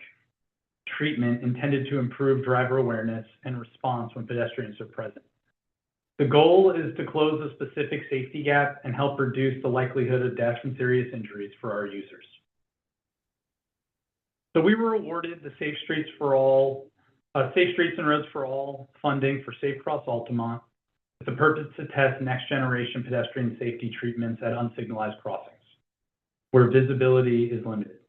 treatment intended to improve driver awareness and response when pedestrians are present. The goal is to close a specific safety gap and help reduce the likelihood of death and serious injuries for our users. So we were awarded the Safe Streets and Roads for All funding for Safe Cross Altamont with the purpose to test next generation pedestrian safety treatments at unsignalized crossings, where visibility is limited.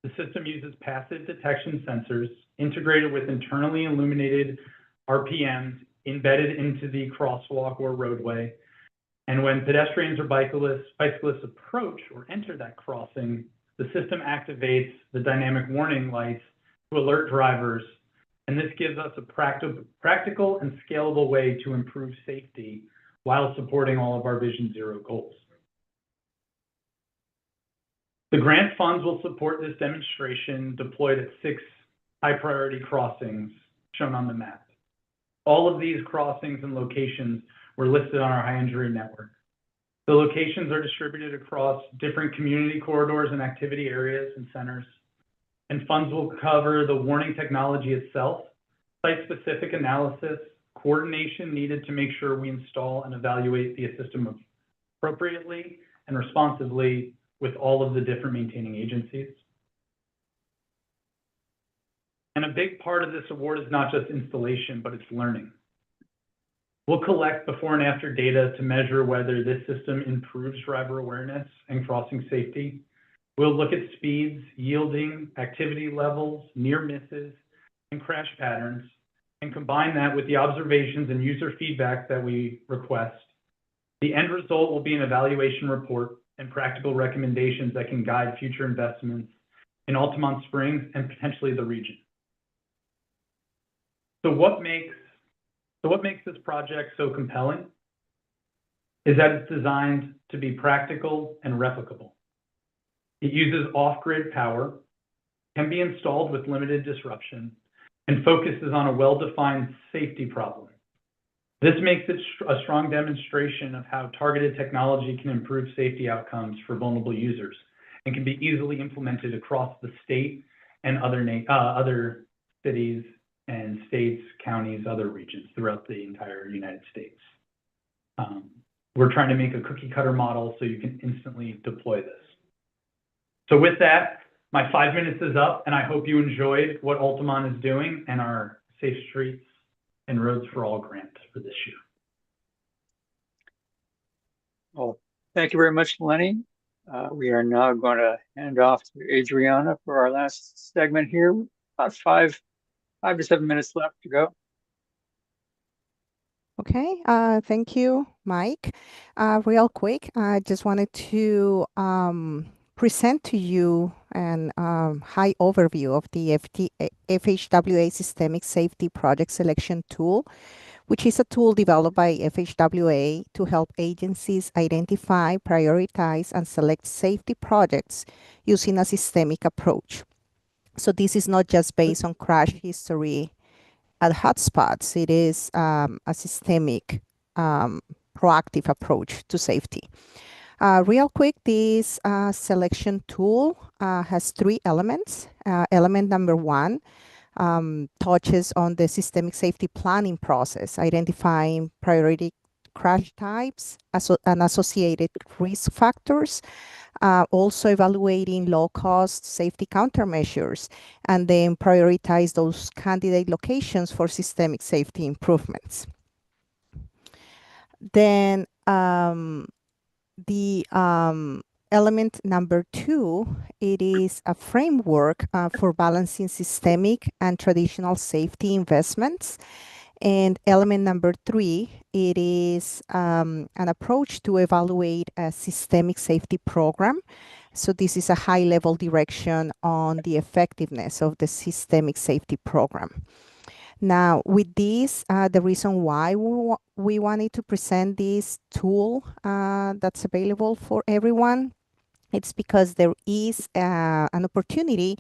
The system uses passive detection sensors integrated with internally illuminated RPMs embedded into the crosswalk or roadway. And when pedestrians or bicyclists approach or enter that crossing, the system activates the dynamic warning lights to alert drivers. And this gives us a practical and scalable way to improve safety while supporting all of our Vision Zero goals. The grant funds will support this demonstration deployed at 6 high-priority crossings shown on the map. All of these crossings and locations were listed on our high injury network. The locations are distributed across different community corridors and activity areas and centers. And funds will cover the warning technology itself, site-specific analysis, coordination needed to make sure we install and evaluate the system appropriately and responsively with all of the different maintaining agencies. And a big part of this award is not just installation, but it's learning. We'll collect before and after data to measure whether this system improves driver awareness and crossing safety. We'll look at speeds, yielding, activity levels, near misses, and crash patterns. and combine that with the observations and user feedback that we request, the end result will be an evaluation report and practical recommendations that can guide future investments in Altamont Springs and potentially the region. So what makes this project so compelling is that it's designed to be practical and replicable. It uses off-grid power, can be installed with limited disruption, and focuses on a well-defined safety problem. This makes it a strong demonstration of how targeted technology can improve safety outcomes for vulnerable users and can be easily implemented across the state and other cities and states, counties, other regions throughout the entire United States. We're trying to make a cookie cutter model so you can instantly deploy this. So with that, my 5 minutes is up, and I hope you enjoyed what Altamont is doing and our Safe Streets and Roads for All grant for this year. Well, thank you very much, Lenny. We are now going to hand off to Adriana for our last segment here. About five to 7 minutes left to go. Okay, thank you, Mike. Real quick, I just wanted to present to you an high overview of the FHWA Systemic Safety Project Selection Tool, which is a tool developed by FHWA to help agencies identify, prioritize, and select safety projects using a systemic approach. So this is not just based on crash history at hotspots. It is a systemic, proactive approach to safety. Real quick, this selection tool has 3 elements. Element number 1 touches on the systemic safety planning process, identifying priority crash types and associated risk factors, also evaluating low-cost safety countermeasures, and then prioritize those candidate locations for systemic safety improvements. Then the element number 2, it is a framework for balancing systemic and traditional safety investments. And element number 3, it is an approach to evaluate a systemic safety program. So this is a high-level direction on the effectiveness of the systemic safety program. Now, with this, the reason why we wanted to present this tool that's available for everyone, it's because there is an opportunity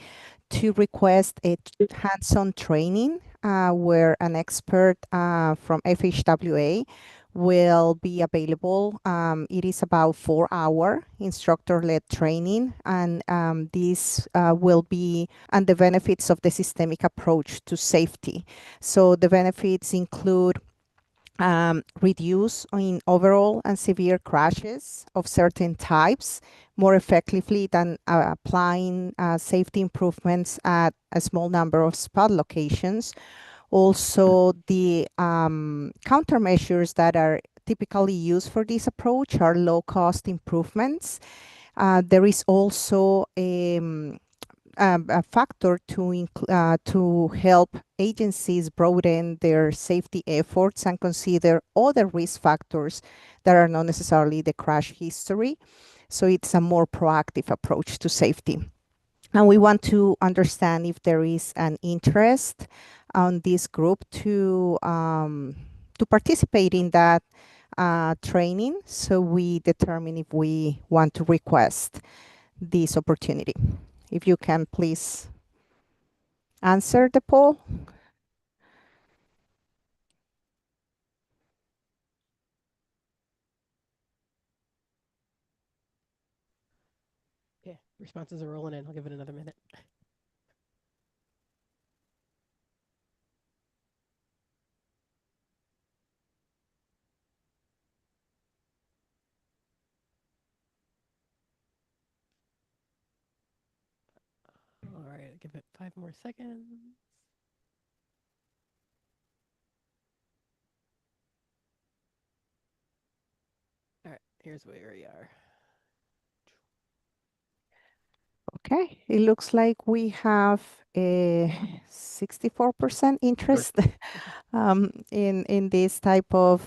to request a hands-on training where an expert from FHWA will be available. It is about 4-hour instructor-led training, and this will be on the benefits of the systemic approach to safety. So the benefits include reduce in overall and severe crashes of certain types more effectively than applying safety improvements at a small number of spot locations. Also, the countermeasures that are typically used for this approach are low-cost improvements. There is also a factor to help agencies broaden their safety efforts and consider other risk factors that are not necessarily the crash history. So it's a more proactive approach to safety. And we want to understand if there is an interest on this group to participate in that training. So we determine if we want to request this opportunity. If you can please answer the poll. Okay, responses are rolling in. I'll give it another minute. All right, I'll give it 5 more seconds. All right, here's where we are. Okay, it looks like we have a 64% interest in this type of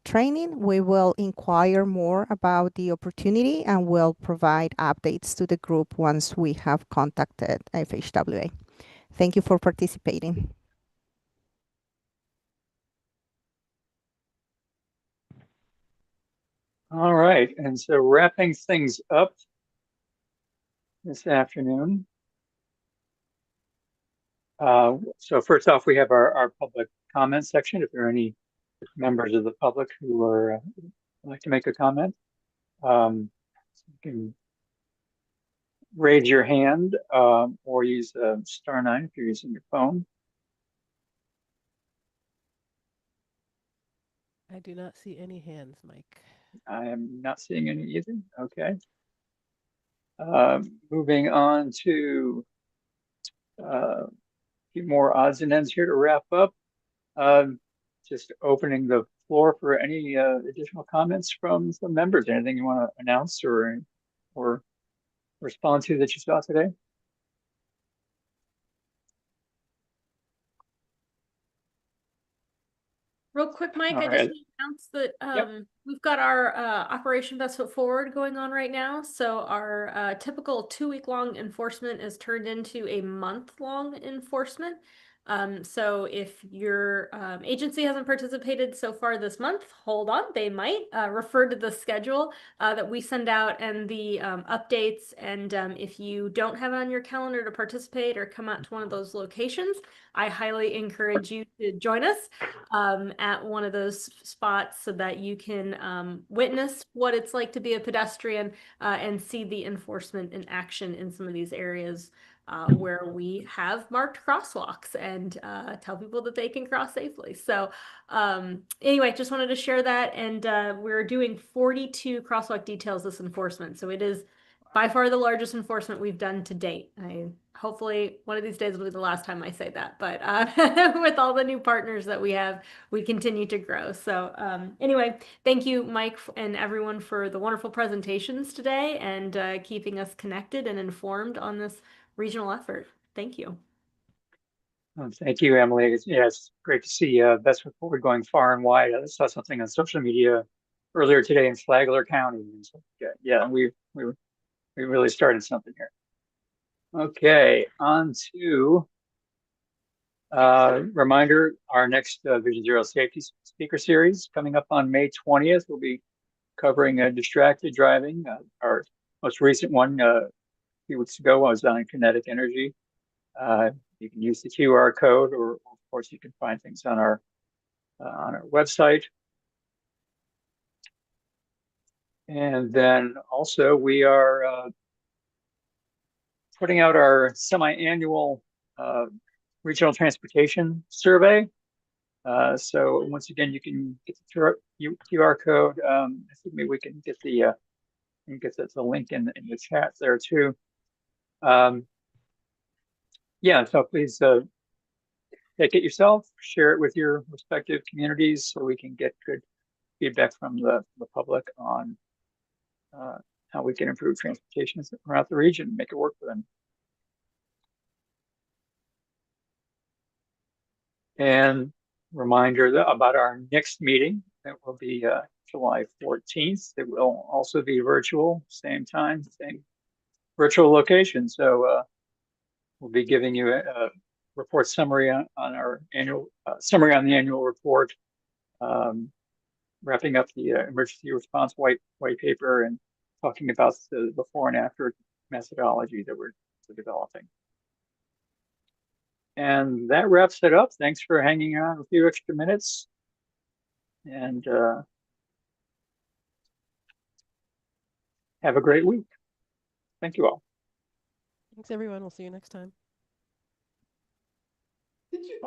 training. We will inquire more about the opportunity and will provide updates to the group once we have contacted FHWA. Thank you for participating. All right, and so wrapping things up this afternoon. So first off, we have our public comment section. If there are any members of the public who are would like to make a comment, you can raise your hand or use *9 if you're using your phone. I do not see any hands, Mike. I am not seeing any either. Okay. Moving on to a few more odds and ends here to wrap up. Just opening the floor for any additional comments from some members. Anything you want to announce or respond to that you saw today? Real quick, Mike, All I right. just want to announce that we've got our Operation Best Foot Forward going on right now. So our typical 2-week-long enforcement is turned into a month-long enforcement. So if your agency hasn't participated so far this month, hold on, they might refer to the schedule that we send out and the updates. And if you don't have it on your calendar to participate or come out to one of those locations, I highly encourage you to join us at one of those spots so that you can witness what it's like to be a pedestrian and see the enforcement in action in some of these areas where we have marked crosswalks and tell people that they can cross safely. So anyway, just wanted to share that. And we're doing 42 crosswalk details this enforcement. So it is by far the largest enforcement we've done to date. Hopefully one of these days will be the last time I say that, but with all the new partners that we have, we continue to grow. So anyway, thank you, Mike, and everyone for the wonderful presentations today and keeping us connected and informed on this regional effort. Thank you. Thank you, Emily. It's great to see Best Foot Forward going far and wide. I saw something on social media earlier today in Flagler County. And so, yeah, we really started something here. Okay, on to reminder, our next Vision Zero Safety Speaker Series coming up on May 20th. We'll be covering distracted driving. Our most recent one a few weeks ago was on kinetic energy. You can use the QR code, or of course you can find things on our website. And then also we are putting out our semi-annual regional transportation survey. So once again, you can get the QR code. I think maybe we can get the link in the chat there too. Yeah, so please take it yourself, share it with your respective communities so we can get good feedback from the public on how we can improve transportation throughout the region, make it work for them. And reminder about our next meeting, that will be July 14th. It will also be virtual, same time, same virtual location. So we'll be giving you a report summary on our annual summary on the annual report, wrapping up the emergency response white paper and talking about the before and after methodology that we're developing. And that wraps it up. Thanks for hanging on a few extra minutes. And have a great week. Thank you all. Thanks, everyone. We'll see you next time.